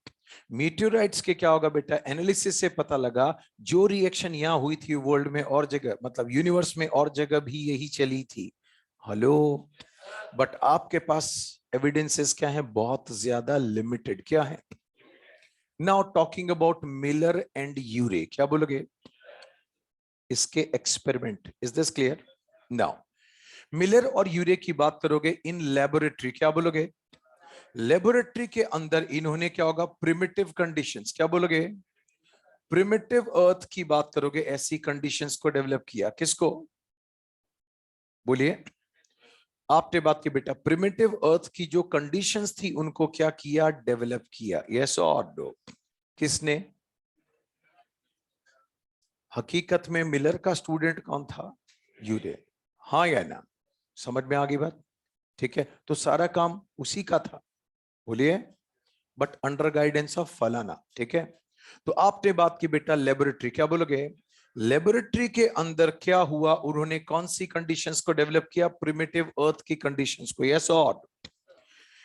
मीटियोराइट्स के क्या होगा बेटा? एनालिसिस से पता लगा जो रिएक्शन यहां हुई थी वर्ल्ड में और जगह, मतलब यूनिवर्स में और जगह भी यही चली थी। हेलो, बट आपके पास एविडेंसेस क्या है? बहुत ज्यादा लिमिटेड, क्या है? Now talking about Miller and Urey, क्या बोलोगे? इसके experiment, is this clear? Now Miller और यूरे की बात करोगे इन लेबोरेटरी, क्या बोलोगे? लेबोरेटरी के अंदर इन्होंने क्या होगा? प्रिमिटिव कंडीशंस, क्या बोलोगे? प्रिमिटिव अर्थ की बात करोगे, ऐसी कंडीशंस को डेवलप किया, किसको? बोलिए, आपने बात की बेटा प्रिमिटिव अर्थ की जो कंडीशंस थी उनको क्या किया? डेवलप किया, यस और नो? किसने? हकीकत में मिलर का स्टूडेंट कौन था? यूरे, हाँ या ना? समझ में आ गई बात? ठीक है, तो सारा काम उसी का था, बोलिए, बट अंडर गाइडेंस ऑफ फलाना, ठीक है? तो आपने बात की बेटा लेबोरेटरी, क्या बोलोगे? लेबोरेटरी के अंदर क्या हुआ? उन्होंने कौन सी कंडीशंस को डेवलप किया? प्रिमिटिव अर्थ की कंडीशंस को, यस और?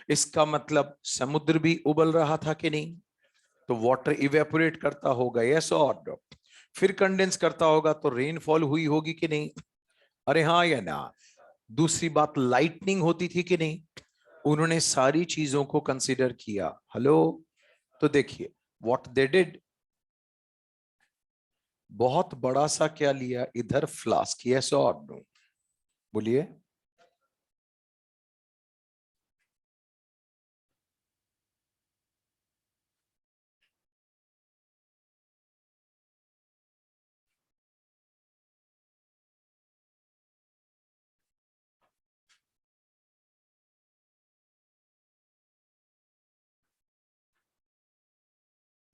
इसका मतलब समुद्र भी उबल रहा था कि नहीं? तो वाटर इवेपोरेट करता होगा, यस और? फिर कंडेंस करता होगा तो रेनफॉल हुई होगी कि नहीं? अरे हाँ या ना? दूसरी बात लाइटनिंग होती थी कि नहीं? उन्होंने सारी चीजों को कंसीडर किया, हेलो? तो देखिए व्हाट दे डिड, बहुत बड़ा सा क्या लिया इधर? फ्लास्क, यस और नो? बोलिए,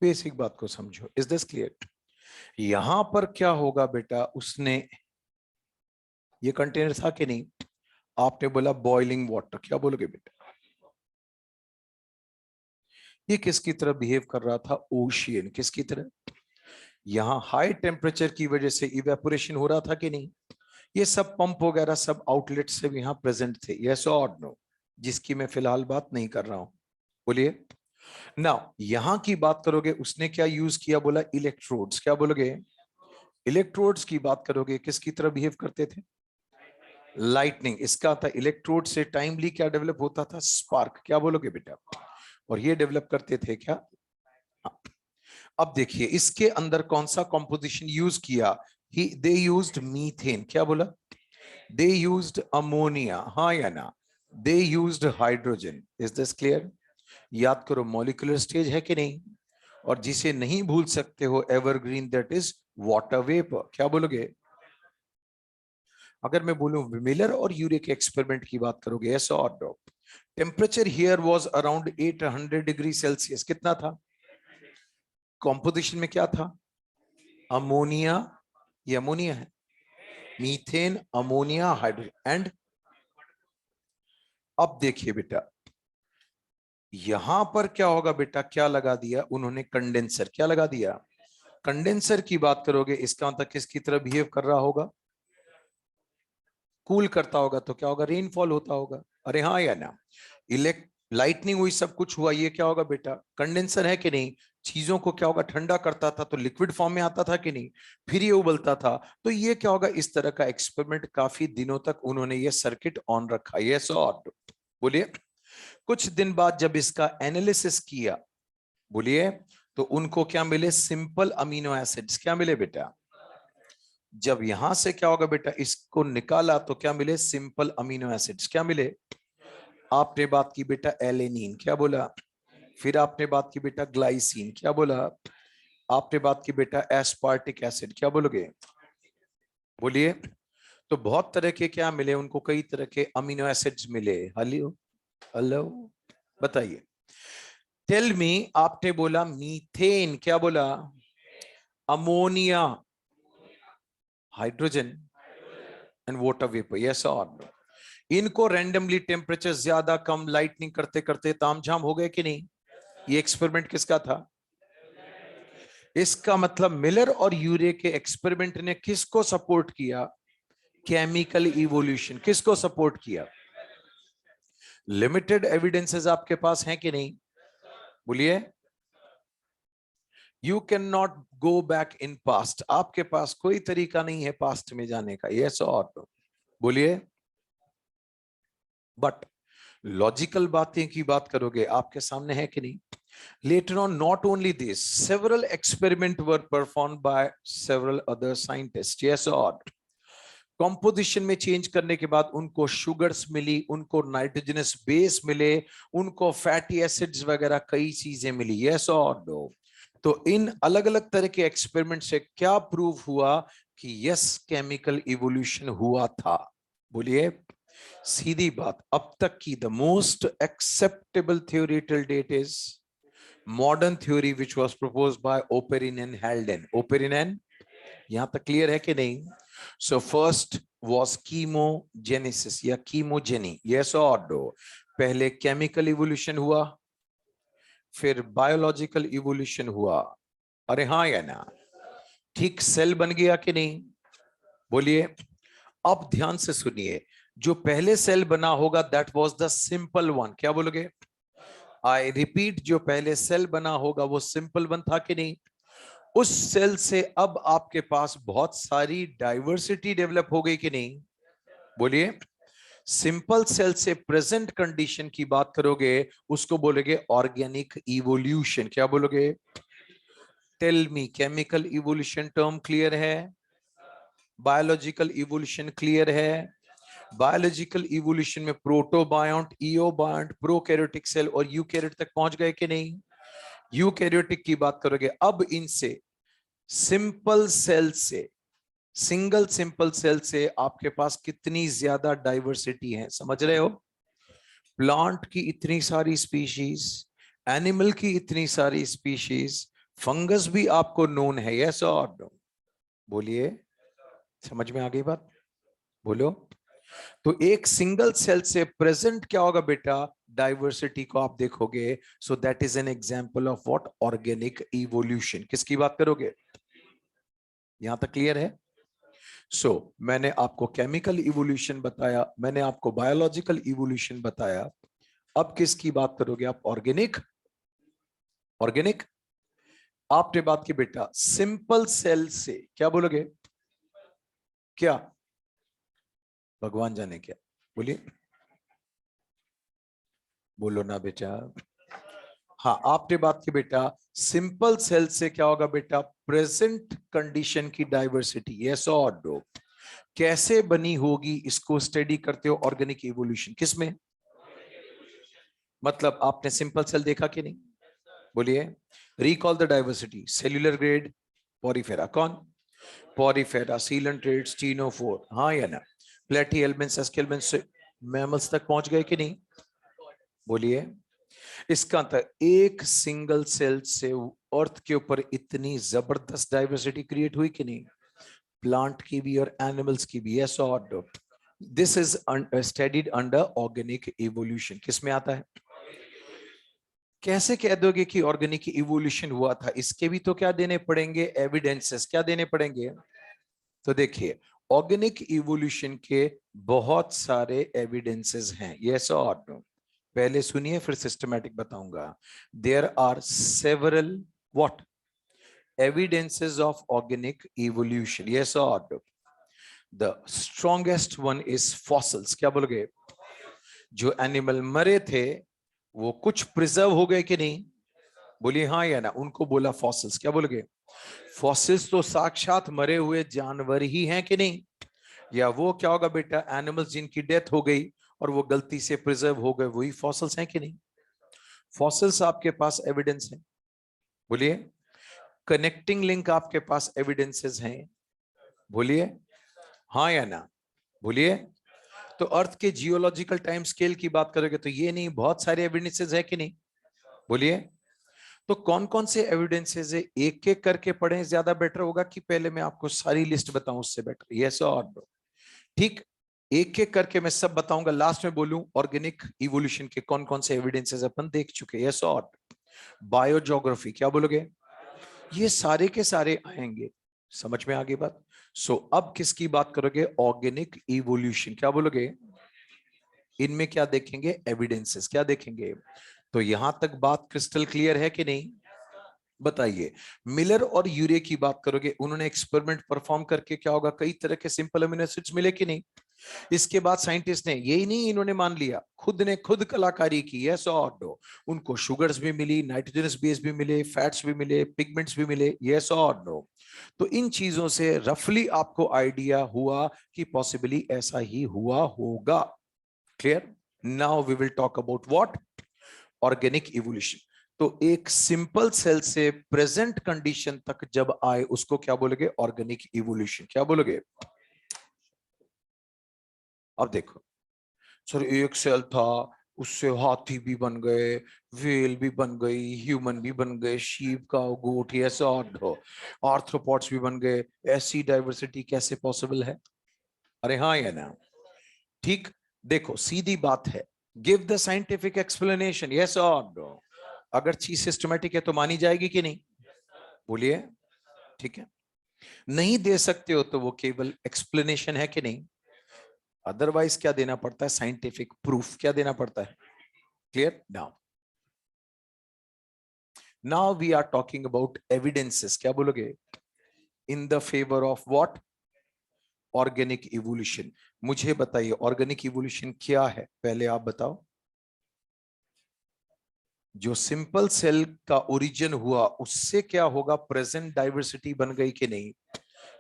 बेसिक बात को समझो, इज दिस क्लियर? यहां पर क्या होगा बेटा? उसने ये कंटेनर था कि नहीं? आपने बोला बॉइलिंग वाटर, क्या बोलोगे बेटा? ये किसकी तरह बिहेव कर रहा था? ओशियन, किसकी तरह? यहां हाई टेम्परेचर की वजह से इवेपोरेशन हो रहा था कि नहीं? ये सब पंप वगैरह सब आउटलेट से यहाँ प्रेजेंट थे, यस और नो? जिसकी मैं फिलहाल बात नहीं कर रहा हूं, बोलिए। नाउ यहां की बात करोगे, उसने क्या यूज किया? बोला इलेक्ट्रोड्स, क्या बोलोगे? इलेक्ट्रोड्स की बात करोगे, किसकी तरह बिहेव करते थे? लाइटनिंग, इसका था इलेक्ट्रोड से टाइमली क्या डेवलप होता था? स्पार्क, क्या बोलोगे बेटा? और ये डेवलप करते थे क्या? हाँ। अब देखिए इसके अंदर कौन सा कॉम्पोजिशन यूज किया? ही दे यूज्ड मीथेन, क्या बोला? दे यूज्ड अमोनिया, हाँ या ना? They used hydrogen, is this clear? याद करो मॉलिक्यूलर स्टेज है कि नहीं, और जिसे नहीं भूल सकते हो evergreen, that is water vapour. क्या बोलोगे? अगर मैं बोलूं मिलर और यूरे के एक्सपेरिमेंट की बात करोगे, यस और no? Temperature here was around 800 degree Celsius. कितना था? कॉम्पोजिशन में क्या था? अमोनिया, ये अमोनिया है, मीथेन, अमोनिया, हाइड्रोजन एंड। अब देखिए बेटा, यहां पर क्या होगा बेटा, क्या लगा दिया उन्होंने? कंडेंसर। क्या लगा दिया? कंडेंसर की बात करोगे, इसका मतलब किसकी तरह बिहेव कर रहा होगा? कूल करता होगा तो क्या होगा? रेनफॉल होता होगा। अरे हाँ या ना? लाइटनिंग हुई, सब कुछ हुआ, ये क्या होगा बेटा? कंडेंसर है कि नहीं? चीजों को क्या होगा? ठंडा करता था तो लिक्विड फॉर्म में आता था कि नहीं, फिर ये उबलता था। तो ये क्या होगा? इस तरह का एक्सपेरिमेंट काफी दिनों तक उन्होंने ये सर्किट ऑन रखा। यस और बोलिए। कुछ दिन बाद जब इसका एनालिसिस किया, बोलिए, तो उनको क्या मिले? Simple amino acids. क्या मिले बेटा? जब यहां से क्या होगा बेटा, इसको निकाला तो क्या मिले? Simple amino acids. क्या मिले? आपने बात की बेटा एलेनिन। क्या बोला? फिर आपने बात की बेटा ग्लाइसिन। क्या बोला? आपने बात की बेटा एस्पार्टिक एसिड। क्या बोलोगे? बोलिए। तो बहुत तरह के क्या मिले उनको? कई तरह के अमीनो एसिड्स मिले। हेलो, हेलो, बताइए। टेल मी, आपने बोला मीथेन। क्या बोला? Ammonia, hydrogen and water vapour. Yes और नो? इनको रैंडमली टेम्परेचर ज्यादा कम लाइटनिंग करते करते तामझाम हो गए कि नहीं? ये एक्सपेरिमेंट किसका था? इसका मतलब मिलर और यूरे के एक्सपेरिमेंट ने किसको सपोर्ट किया? Chemical evolution. किसको सपोर्ट किया? लिमिटेड एविडेंसेस आपके पास हैं कि नहीं? बोलिए। You can not go back in past. आपके पास कोई तरीका नहीं है पास्ट में जाने का। यस और नो? बोलिए। बट लॉजिकल बातें की बात करोगे, आपके सामने है कि नहीं? Later on, not only this, several experiments were performed by several other scientists. Yes or? Composition में चेंज करने के बाद उनको शुगर्स मिली, उनको नाइट्रोजनस बेस मिले, उनको फैटी एसिड्स वगैरह कई चीजें मिली। यस और नो? तो इन अलग अलग तरह के एक्सपेरिमेंट से क्या प्रूव हुआ कि यस, केमिकल इवोल्यूशन हुआ था? बोलिए। सीधी बात, अब तक की the most acceptable theory till date is modern theory which was proposed by Oparin and Haldane. Oparin and, यहां तक क्लियर है कि नहीं? सो फर्स्ट वाज कीमोजेनेसिस या कीमोजेनी। यस और नो? पहले केमिकल इवोल्यूशन हुआ, फिर बायोलॉजिकल इवोल्यूशन हुआ। अरे हाँ या ना? ठीक सेल बन गया कि नहीं? बोलिए। अब ध्यान से सुनिए, जो पहले सेल बना होगा that was the simple one. क्या बोलोगे? आई रिपीट, जो पहले सेल बना होगा वो सिंपल वन था कि नहीं? उस सेल से अब आपके पास बहुत सारी डाइवर्सिटी डेवलप हो गई कि नहीं? बोलिए। सिंपल सेल से प्रेजेंट कंडीशन की बात करोगे, उसको बोलोगे ऑर्गेनिक इवोल्यूशन। क्या बोलोगे? Tell me, chemical evolution term clear है? बायोलॉजिकल इवोल्यूशन क्लियर है? बायोलॉजिकल इवोल्यूशन में प्रोटोबायोंट, इओबायोंट, प्रोकैरियोटिक सेल और यूकैरियोट तक पहुंच गए कि नहीं? यूकैरियोटिक की बात करोगे, अब इनसे सिंपल सेल से, सिंगल सिंपल सेल से आपके पास कितनी ज्यादा डाइवर्सिटी है, समझ रहे हो? प्लांट की इतनी सारी स्पीशीज, एनिमल की इतनी सारी स्पीशीज, फंगस भी आपको नोन है। यस और नो? बोलिए। समझ में आ गई बात? बोलो। तो एक सिंगल सेल से प्रेजेंट क्या होगा बेटा? डाइवर्सिटी को आप देखोगे। So that is an example of what? Organic evolution. किसकी बात करोगे? यहां तक क्लियर है? मैंने आपको केमिकल इवोल्यूशन बताया, मैंने आपको बायोलॉजिकल इवोल्यूशन बताया। अब किसकी बात करोगे आप? ऑर्गेनिक। ऑर्गेनिक। आपने बात की बेटा सिंपल सेल से। क्या बोलोगे? क्या? भगवान जाने क्या। बोलिए। बोलो ना बेटा। हाँ, आपने बात की बेटा सिंपल सेल से क्या होगा बेटा? प्रेजेंट कंडीशन की डाइवर्सिटी। यस और नो? कैसे बनी होगी इसको स्टडी करते हो ऑर्गेनिक इवोल्यूशन। किसमें? मतलब आपने सिंपल सेल देखा कि नहीं? बोलिए। Recall the diversity, cellular grade Porifera, कौन? पोरिफेरा, सीलेंट्रेट, स्टीनोफोर, हाँ या ना? प्लेटी एलिमेंट्स, एस्केलमेंट्स मैमल्स तक पहुंच गए कि नहीं? बोलिए। इसका अंतर, एक सिंगल सेल से अर्थ के ऊपर इतनी जबरदस्त डाइवर्सिटी क्रिएट हुई कि नहीं? प्लांट की भी और एनिमल्स की भी, यस और no? This is studied under organic evolution. किस में आता है? कैसे कह दोगे कि ऑर्गेनिक इवोल्यूशन हुआ था? इसके भी तो क्या देने पड़ेंगे? एविडेंसेस क्या देने पड़ेंगे? तो देखिए, ऑर्गेनिक इवोल्यूशन के बहुत सारे एविडेंसेस हैं, यस और नो? पहले सुनिए फिर सिस्टमैटिक बताऊंगा। There are several what evidences of organic evolution, yes और no? The strongest one is fossils. क्या बोलोगे? जो एनिमल मरे थे वो कुछ प्रिजर्व हो गए कि नहीं? बोलिए हाँ या ना? उनको बोला फॉसिल्स। क्या बोलोगे? फॉसिल्स तो साक्षात मरे हुए जानवर ही हैं कि नहीं? या वो क्या होगा बेटा, एनिमल्स जिनकी डेथ हो गई और वो गलती से प्रिजर्व हो गए, वही फॉसिल्स हैं कि नहीं? फॉसिल्स आपके पास एविडेंस है। बोलिए। कनेक्टिंग लिंक आपके पास एविडेंसेस हैं। बोलिए हाँ या ना? बोलिए। तो अर्थ के जियोलॉजिकल टाइम स्केल की बात करोगे तो ये नहीं, बहुत सारे एविडेंसेस है कि नहीं? बोलिए। तो कौन कौन से एविडेंसेस है, एक एक करके पढ़ें ज्यादा बेटर होगा कि पहले मैं आपको सारी लिस्ट बताऊं उससे बेटर? यस और नो? ठीक, एक एक करके मैं सब बताऊंगा, लास्ट में बोलूं ऑर्गेनिक इवोल्यूशन के कौन कौन से एविडेंसेस अपन देख चुके। यस और बायोज्योग्राफी, क्या बोलोगे? ये सारे के सारे आएंगे। समझ में आ गई बात? सो अब किसकी बात करोगे? Organic evolution. क्या बोलोगे? इनमें क्या देखेंगे? एविडेंसेस। क्या देखेंगे? तो यहां तक बात क्रिस्टल क्लियर है कि नहीं? बताइए। मिलर और यूरे की बात करोगे, उन्होंने एक्सपेरिमेंट परफॉर्म करके क्या होगा, कई तरह के सिंपल अमीनो एसिड्स मिले कि नहीं? इसके बाद साइंटिस्ट ने यही नहीं, इन्होंने मान लिया, खुद ने खुद कलाकारी की, यस और नो? उनको शुगर्स भी मिली, नाइट्रोजनस बेस भी मिले, फैट्स भी मिले, पिगमेंट्स भी मिले, यस और नो? तो इन चीजों से रफली आपको आइडिया हुआ कि पॉसिबली ऐसा ही हुआ होगा। Clear? Now we will talk about what? Organic evolution. तो एक सिंपल सेल से प्रेजेंट कंडीशन तक जब आए उसको क्या बोलोगे? Organic evolution. क्या बोलोगे? अब देखो सर, एक सेल था, उससे हाथी भी बन गए, व्हेल भी बन गई, ह्यूमन भी बन गए, शीप का गोट, ऐसा और आर्थ्रोपॉड्स भी बन गए। ऐसी डाइवर्सिटी कैसे पॉसिबल है? अरे हाँ या ना? ठीक। देखो सीधी बात है, give the scientific explanation, yes और नो? अगर चीज सिस्टमेटिक है तो मानी जाएगी कि नहीं? बोलिए। ठीक है। नहीं दे सकते हो तो वो केवल एक्सप्लेनेशन है कि नहीं? अदरवाइज क्या देना पड़ता है? Scientific proof. क्या देना पड़ता है? Clear? Now we are talking about evidences. क्या बोलोगे? In the favour of what? Organic evolution. मुझे बताइए ऑर्गेनिक इवोल्यूशन क्या है, पहले आप बताओ। जो सिंपल सेल का ओरिजिन हुआ उससे क्या होगा? प्रेजेंट डाइवर्सिटी बन गई कि नहीं?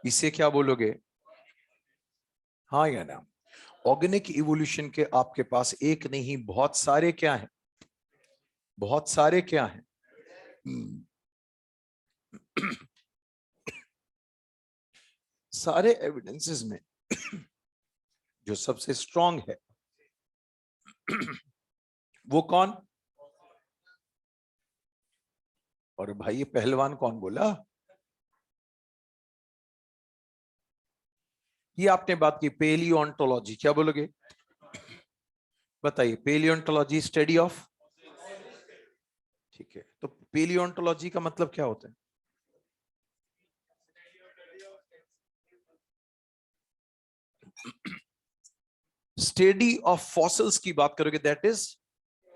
इसे क्या बोलोगे? हाँ या ना? ऑर्गेनिक इवोल्यूशन के आपके पास एक नहीं, बहुत सारे क्या हैं? बहुत सारे क्या हैं? सारे एविडेंसेस में जो सबसे स्ट्रांग है वो कौन? और भाई ये पहलवान कौन बोला? ये आपने बात की पेलियोंटोलॉजी। क्या बोलोगे? बताइए। पेलियोंटोलॉजी स्टडी ऑफ, ठीक है, तो पेलियोंटोलॉजी का मतलब क्या होता है? स्टडी ऑफ फॉसिल्स की बात करोगे, दैट इज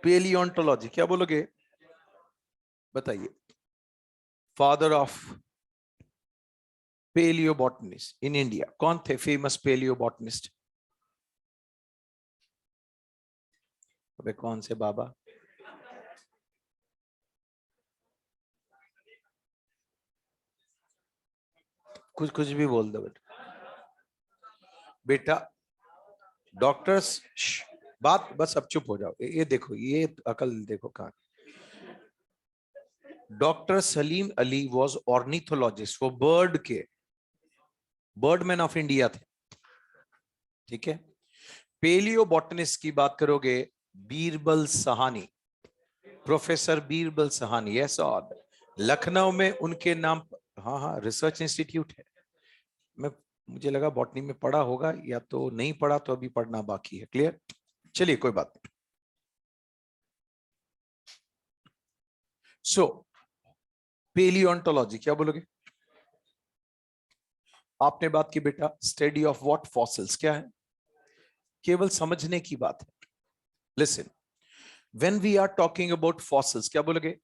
पेलियोंटोलॉजी। क्या बोलोगे? बताइए। फादर ऑफ पेलियोबॉटनिस्ट इन इंडिया कौन थे? फेमस पेलियोबॉटनिस्ट? अबे कौन से बाबा? कुछ कुछ भी बोल दो बेटा। बेटा डॉक्टर्स, बात बस अब चुप हो जाओ। ये देखो, ये अकल देखो कहाँ। Doctor Salim Ali was ornithologist, वो बर्डमैन ऑफ इंडिया थे, ठीक है। पेलियो बॉटनिस्ट की बात करोगे, बीरबल सहानी, प्रोफेसर बीरबल सहानी, यस। और लखनऊ में उनके नाम, हाँ हाँ, रिसर्च इंस्टीट्यूट है। मैं मुझे लगा बॉटनी में पढ़ा होगा, या तो नहीं पढ़ा तो अभी पढ़ना बाकी है। क्लियर? चलिए कोई बात नहीं। सो पेलियोंटोलॉजी क्या बोलोगे? आपने बात की बेटा स्टडी ऑफ व्हाट? फॉसिल्स। क्या है? केवल समझने की बात है। Listen, when we are talking about fossils, क्या बोलोगे?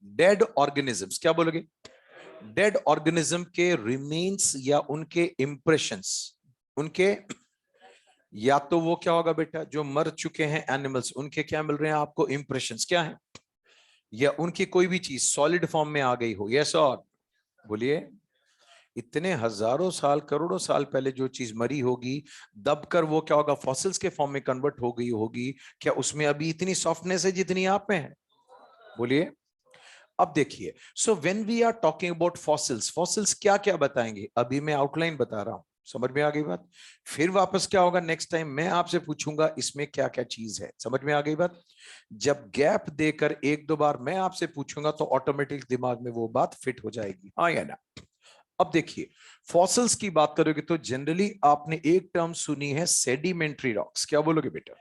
Dead organisms. क्या बोलोगे? डेड ऑर्गेनिज्म के रिमेन्स या उनके इंप्रेशंस, उनके, या तो वो क्या होगा बेटा, जो मर चुके हैं एनिमल्स, उनके क्या मिल रहे हैं आपको? इंप्रेशंस। क्या है? या उनकी कोई भी चीज सॉलिड फॉर्म में आ गई हो। यस और बोलिए। इतने हजारों साल, करोड़ों साल पहले जो चीज मरी होगी, दबकर वो क्या होगा? फॉसिल्स के फॉर्म में कन्वर्ट हो गई होगी। क्या उसमें अभी इतनी सॉफ्टनेस है जितनी आप में है? बोलिए। अब देखिए, so when we are talking about fossils, fossils क्या क्या बताएंगे? अभी मैं आउटलाइन बता रहा हूं, समझ में आ गई बात? फिर वापस क्या होगा? नेक्स्ट टाइम मैं आपसे पूछूंगा इसमें क्या क्या चीज है। समझ में आ गई बात? जब गैप देकर एक दो बार मैं आपसे पूछूंगा तो ऑटोमेटिक दिमाग में वो बात फिट हो जाएगी, हाँ या ना? अब देखिए, फॉसिल्स की बात करोगे तो जनरली आपने एक टर्म सुनी है, सेडिमेंट्री रॉक्स। क्या बोलोगे बेटा?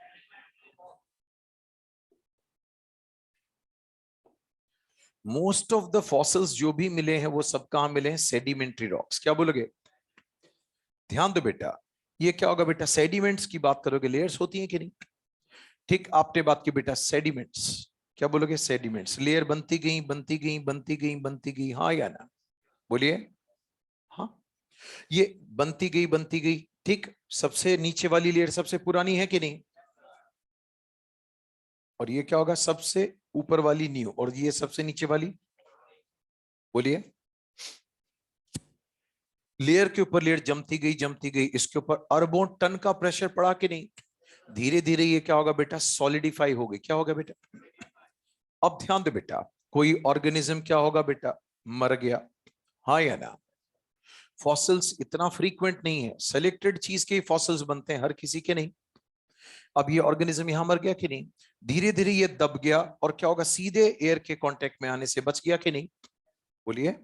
मोस्ट ऑफ द फॉसिल्स जो भी मिले हैं वो सब कहां मिले हैं? Sedimentary rocks. क्या बोलोगे? ध्यान दो बेटा, ये क्या होगा बेटा? सेडिमेंट्स की बात करोगे, लेयर्स होती हैं कि नहीं? ठीक, आपने बात की बेटा सेडिमेंट्स। क्या बोलोगे? सेडिमेंट्स, लेयर बनती गई बनती गई बनती गई बनती गई, हाँ या ना? बोलिए। हाँ, ये बनती गई, ठीक। सबसे नीचे वाली लेयर सबसे पुरानी है कि नहीं? और ये क्या होगा? सबसे ऊपर वाली न्यू, और ये सबसे नीचे वाली। बोलिए। लेयर के ऊपर लेयर जमती गई जमती गई, इसके ऊपर अरबों टन का प्रेशर पड़ा कि नहीं? धीरे धीरे ये क्या होगा बेटा? सॉलिडिफाई हो गई। क्या होगा बेटा? अब ध्यान दो बेटा, कोई ऑर्गेनिज्म क्या होगा बेटा? मर गया, हाँ या ना? फॉसिल्स इतना फ्रीक्वेंट नहीं है, सेलेक्टेड चीज के फॉसिल्स बनते हैं, हर किसी के नहीं। अब ये ऑर्गेनिज्म यहां मर गया कि नहीं? धीरे धीरे ये दब गया, और क्या होगा? सीधे एयर के कांटेक्ट में आने से बच गया कि नहीं? बोलिए।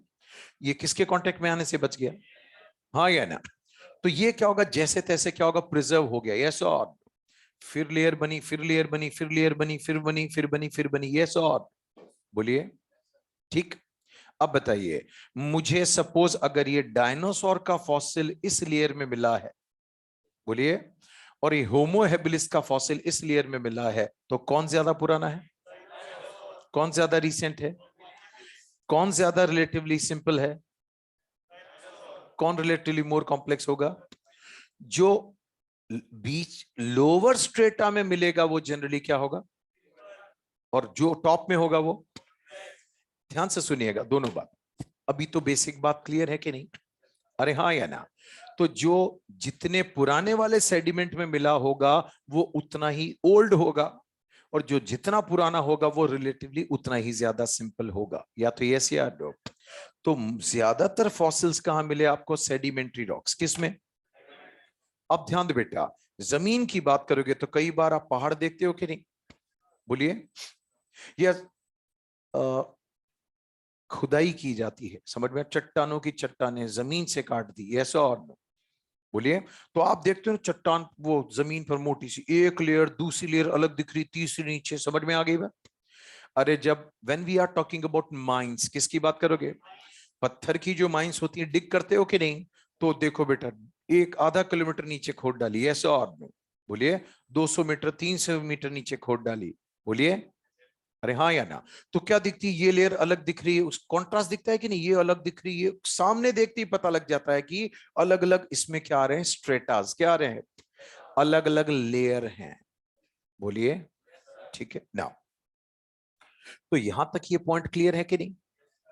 ये किसके कांटेक्ट में आने से बच गया? हाँ या ना? तो ये क्या होगा? जैसे तैसे क्या होगा? प्रिजर्व हो गया। यस और फिर लेयर बनी, फिर लेयर बनी, फिर लेयर बनी, फिर बनी, फिर बनी, फिर बनी। यस और बोलिए। ठीक। अब बताइए मुझे, सपोज अगर ये डायनासोर का फॉसिल इस लेयर में मिला है, बोलिए, और ये होमो हेबिलिस का फॉसिल इस लेयर में मिला है, तो कौन ज्यादा पुराना है? कौन ज्यादा रिसेंट है? कौन ज्यादा रिलेटिवली सिंपल है? कौन रिलेटिवली मोर कॉम्प्लेक्स होगा? जो बीच लोअर स्ट्रेटा में मिलेगा वो जनरली क्या होगा, और जो टॉप में होगा वो? ध्यान से सुनिएगा दोनों बात। अभी तो बेसिक बात क्लियर है कि नहीं? अरे हाँ या ना? तो जो जितने पुराने वाले सेडिमेंट में मिला होगा वो उतना ही ओल्ड होगा, और जो जितना पुराना होगा वो रिलेटिवली उतना ही ज्यादा सिंपल होगा। या तो यस या नो? तो ज्यादातर फॉसिल्स कहां मिले आपको? Sedimentary rocks. किसमें? अब ध्यान दो बेटा, जमीन की बात करोगे तो कई बार आप पहाड़ देखते हो कि नहीं? बोलिए। या खुदाई की जाती है, समझ में? चट्टानों की चट्टाने जमीन से काट दी, ऐसा और नो? बोलिए। तो आप देखते हो चट्टान वो जमीन पर मोटी सी एक लेयर, दूसरी लेयर अलग दिख रही, तीसरी नीचे, समझ में आ गई बात? अरे जब when we are talking about mines, किसकी बात करोगे? पत्थर की जो माइंस होती है, डिग करते हो कि नहीं? तो देखो बेटा, एक आधा किलोमीटर नीचे खोद डाली, ऐसा और नो? बोलिए। 200 मीटर, 300 मीटर नीचे खोद डाली। बोलिए। अरे हाँ या ना? तो क्या दिखती है? ये लेयर अलग दिख रही है, उस कॉन्ट्रास्ट दिखता है कि नहीं? ये अलग दिख रही है, सामने देखते ही पता लग जाता है कि अलग अलग इसमें क्या आ रहे हैं? स्ट्रेटास। क्या आ रहे हैं? अलग अलग लेयर हैं। बोलिए। ठीक है ना? तो यहां तक ये पॉइंट क्लियर है कि नहीं?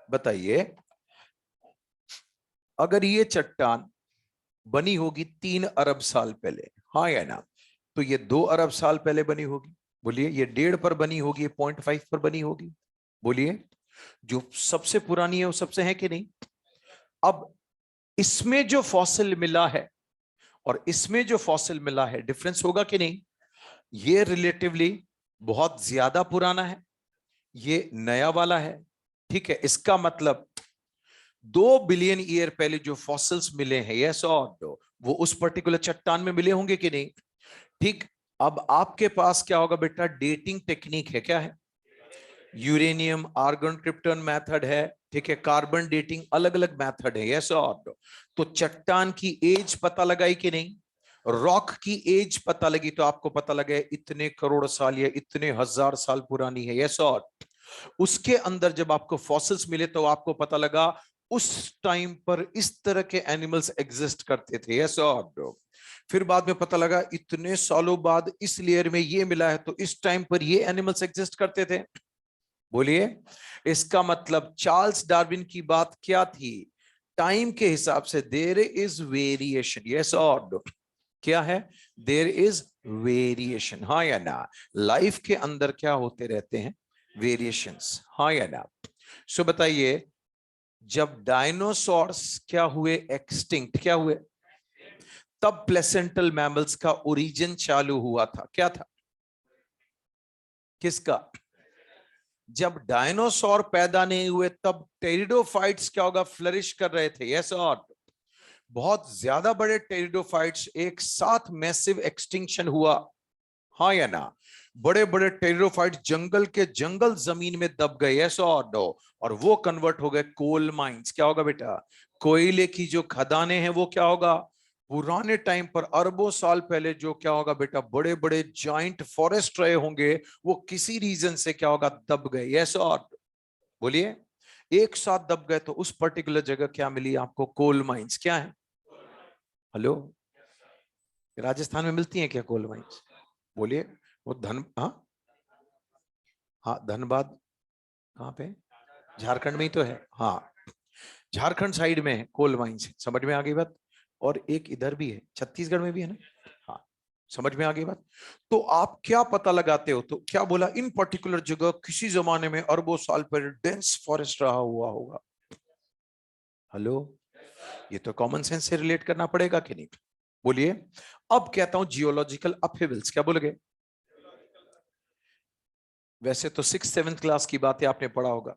बताइए, अगर ये चट्टान बनी होगी 3 अरब साल पहले, हाँ या ना? तो ये 2 अरब साल पहले बनी होगी। बोलिए ये 1.5 पर बनी होगी, ये 0.5 पर बनी होगी। बोलिए जो सबसे पुरानी है वो सबसे है कि नहीं। अब इसमें जो फॉसिल मिला है और इसमें जो फॉसिल मिला है, डिफरेंस होगा कि नहीं। ये रिलेटिवली बहुत ज्यादा पुराना है, ये नया वाला है, ठीक है। इसका मतलब 2 बिलियन ईयर पहले जो फॉसिल्स मिले हैं, यस और नो, वो उस पर्टिकुलर चट्टान में मिले होंगे कि नहीं। ठीक। अब आपके पास क्या होगा बेटा, डेटिंग टेक्निक है, क्या है, यूरेनियम आर्गन क्रिप्टन मेथड है, ठीक है, कार्बन डेटिंग, अलग अलग मेथड है, यस और नो। तो चट्टान की एज पता लगाई कि नहीं, रॉक की एज पता लगी, तो आपको पता लगे इतने करोड़ साल या इतने हजार साल पुरानी है, यस और। उसके अंदर जब आपको फॉसिल्स मिले तो आपको पता लगा उस टाइम पर इस तरह के एनिमल्स एग्जिस्ट करते थे, यस और। फिर बाद में पता लगा इतने सालों बाद इस लेयर में ये मिला है, तो इस टाइम पर ये एनिमल्स एग्जिस्ट करते थे। बोलिए इसका मतलब चार्ल्स डार्विन की बात क्या थी, टाइम के हिसाब से देयर इज वेरिएशन, यस और नो। क्या है, देयर इज वेरिएशन, हाँ या ना। लाइफ के अंदर क्या होते रहते हैं, वेरिएशंस, हाँ या ना। सो बताइए जब डायनासोर्स क्या हुए, एक्सटिंक्ट क्या हुए, तब प्लेसेंटल मैमल्स का ओरिजिन चालू हुआ था, क्या था, किसका। जब डायनासोर पैदा नहीं हुए तब टेरिडोफाइट्स क्या होगा, फ्लरिश कर रहे थे, यस और। बहुत ज्यादा बड़े टेरिडोफाइट्स एक साथ मैसिव एक्सटिंक्शन हुआ, हाँ या ना। बड़े बड़े टेरिडोफाइट जंगल के जंगल जमीन में दब गए, यस और नो। और वो कन्वर्ट हो गए कोल माइंस, क्या होगा बेटा, कोयले की जो खदानें हैं वो क्या होगा। पुराने टाइम पर अरबों साल पहले जो क्या होगा बेटा, बड़े बड़े जाइंट फॉरेस्ट रहे होंगे, वो किसी रीजन से क्या होगा, दब गए, यस और। बोलिए एक साथ दब गए तो उस पर्टिकुलर जगह क्या मिली आपको, कोल माइंस, क्या है, हेलो, राजस्थान में मिलती हैं क्या कोल माइंस। बोलिए वो धन, हाँ हाँ धनबाद, कहाँ पे, झारखंड में ही तो है, हाँ झारखंड साइड में है कोल माइंस, समझ में आ गई बात। और एक इधर भी है, छत्तीसगढ़ में भी है ना, हाँ समझ में आ गई बात। तो आप क्या पता लगाते हो, तो क्या बोला, इन पर्टिकुलर जगह किसी जमाने में अरबों साल पहले डेंस फॉरेस्ट रहा हुआ होगा। हेलो, ये तो कॉमन सेंस से रिलेट करना पड़ेगा कि नहीं। बोलिए अब कहता हूं जियोलॉजिकल अपहेवल्स, क्या बोलोगे। वैसे तो 6th 7th क्लास की बातें आपने पढ़ा होगा,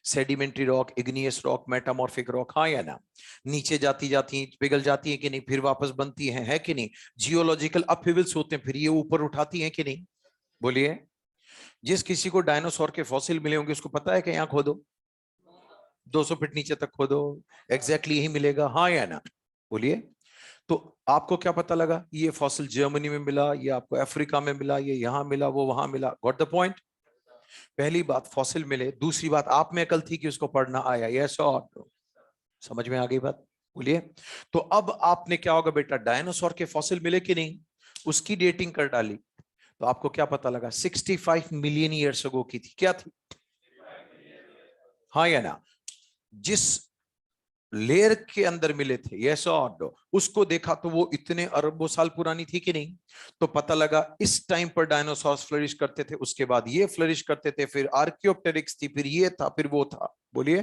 sedimentary rock, igneous rock, metamorphic rock, हाँ या ना। नीचे जाती जाती पिघल जाती है कि नहीं, फिर वापस बनती है कि नहीं। जियोलॉजिकल अपहेवल्स होते हैं, फिर ये ऊपर उठाती हैं कि नहीं। बोलिए जिस किसी को डायनासोर के फॉसिल मिले होंगे उसको पता है कि यहाँ खोदो 200 फीट नीचे तक खोदो, एग्जैक्टली यही मिलेगा, हाँ या ना। बोलिए तो आपको क्या पता लगा, ये फॉसिल जर्मनी में मिला, ये आपको अफ्रीका में मिला, ये यहां मिला, वो वहां मिला, गॉट द पॉइंट। पहली बात फॉसिल मिले, दूसरी बात आप में अकल थी कि उसको पढ़ना आया, यस और नो। समझ में आ गई बात। बोलिए तो अब आपने क्या होगा बेटा, डायनासोर के फॉसिल मिले कि नहीं, उसकी डेटिंग कर डाली, तो आपको क्या पता लगा, 65 मिलियन ईयर्स अगो की थी, क्या थी, हाँ या ना। जिस लेयर के अंदर मिले थे, यस और नो, उसको देखा तो वो इतने अरबों साल पुरानी थी कि नहीं। तो पता लगा इस टाइम पर डायनासोर्स फ्लरिश करते थे, उसके बाद ये फ्लरिश करते थे, फिर आर्कियोप्टेरिक्स थी, फिर ये था, फिर वो था। बोलिए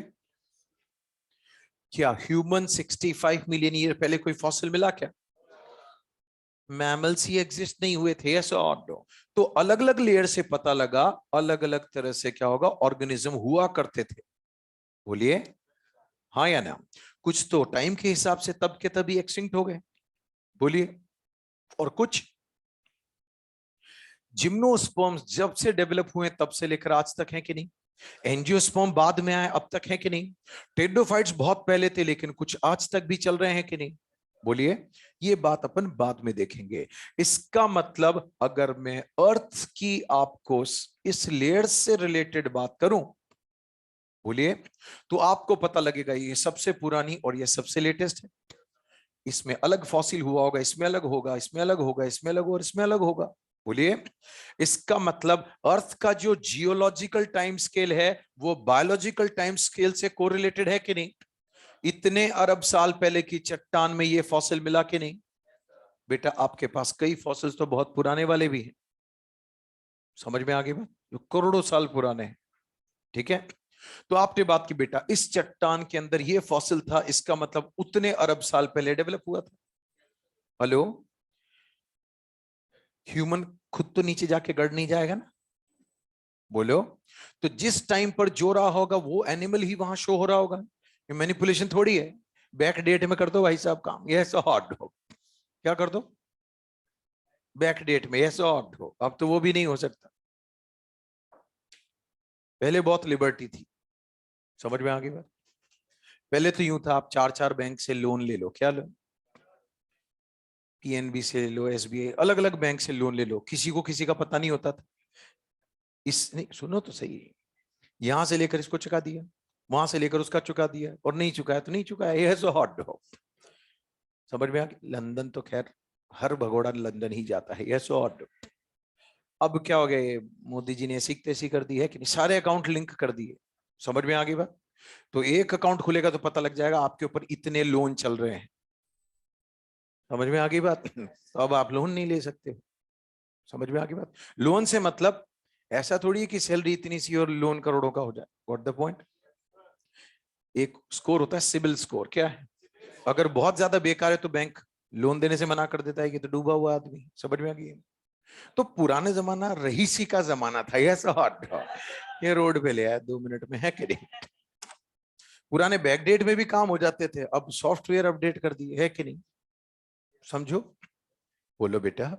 क्या ह्यूमन 65 मिलियन ईयर पहले कोई फॉसिल मिला क्या, मैमल्स ही एग्जिस्ट नहीं हुए थे, यस और नो। तो अलग अलग लेयर से पता लगा अलग अलग तरह से क्या होगा, ऑर्गेनिज्म हुआ करते थे। बोलिए हाँ या ना। कुछ तो टाइम के हिसाब से तब के तभी एक्सटिंक्ट हो गए, बोलिए, और कुछ जिम्नोस्पर्म्स जब से डेवलप हुए तब से लेकर आज तक है कि नहीं, एंजियोस्पर्म बाद में आए अब तक है कि नहीं, टेरिडोफाइट्स बहुत पहले थे लेकिन कुछ आज तक भी चल रहे हैं कि नहीं। बोलिए ये बात अपन बाद में देखेंगे। इसका मतलब अगर मैं अर्थ की आपको इस लेयर से रिलेटेड बात करूं, बोलिए, तो आपको पता लगेगा ये सबसे पुरानी और ये सबसे लेटेस्ट है, इसमें अलग फॉसिल हुआ होगा, इसमें अलग होगा, इसमें अलग होगा, इसमें अलग और इसमें अलग होगा। बोलिए इसका मतलब अर्थ का जो जियोलॉजिकल टाइम स्केल है वो बायोलॉजिकल टाइम स्केल से कोरिलेटेड है कि नहीं। इतने अरब साल पहले की चट्टान में ये फॉसिल मिला कि नहीं, बेटा आपके पास कई फॉसिल्स तो बहुत पुराने वाले भी हैं, समझ में आ गई बात, जो करोड़ों साल पुराने हैं, ठीक है। तो आपने बात की बेटा इस चट्टान के अंदर ये फॉसिल था, इसका मतलब उतने अरब साल पहले डेवलप हुआ था। हेलो, ह्यूमन खुद तो नीचे जाके गड़ नहीं जाएगा ना, बोलो। तो जिस टाइम पर जो रहा होगा वो एनिमल ही वहां शो हो रहा होगा, ये मैनिपुलेशन थोड़ी है। बैक डेट में कर दो भाई साहब काम, यस और नो, क्या कर दो बैक डेट में, यस और नो। अब तो वो भी नहीं हो सकता, पहले बहुत लिबर्टी थी, समझ में आ गई बात। पहले तो यूं था आप चार चार बैंक से लोन ले लो, क्या लो, पीएनबी से ले लो, एसबीआई, अलग अलग बैंक से लोन ले लो, किसी को किसी का पता नहीं होता था। इस नहीं, सुनो तो सही, यहां से लेकर इसको चुका दिया, वहां से लेकर उसका चुका दिया, और नहीं चुका है तो नहीं चुका है, ये सो हॉट डॉग, समझ में आ गया। लंदन तो खैर हर भगोड़ा लंदन ही जाता है, ये सो हॉट डॉग। अब क्या हो गया, ये मोदी जी ने ऐसी तैसी कर दी है कि नहीं, सारे अकाउंट लिंक कर दिए, समझ में आ गई बात। तो एक अकाउंट खुलेगा तो पता लग जाएगा आपके ऊपर इतने लोन चल रहे हैं, समझ में आ गई बात। तो अब आप लोन नहीं ले सकते, समझ में आ गई बात। लोन से मतलब ऐसा थोड़ी है कि सैलरी इतनी सी और लोन करोड़ों का हो जाए, व्हाट द पॉइंट। एक स्कोर होता है सिबिल स्कोर, क्या है, अगर बहुत ज्यादा बेकार है तो बैंक लोन देने से मना कर देता है कि तो डूबा हुआ आदमी, समझ में आ गई। तो पुराने जमाना रईसी का जमाना था, ऐसा हॉट, ये रोड पे ले आया 2 मिनट में, है कि नहीं। पुराने बैकडेट में भी काम हो जाते थे, अब सॉफ्टवेयर अपडेट कर दिए, है कि नहीं, समझो, बोलो बेटा।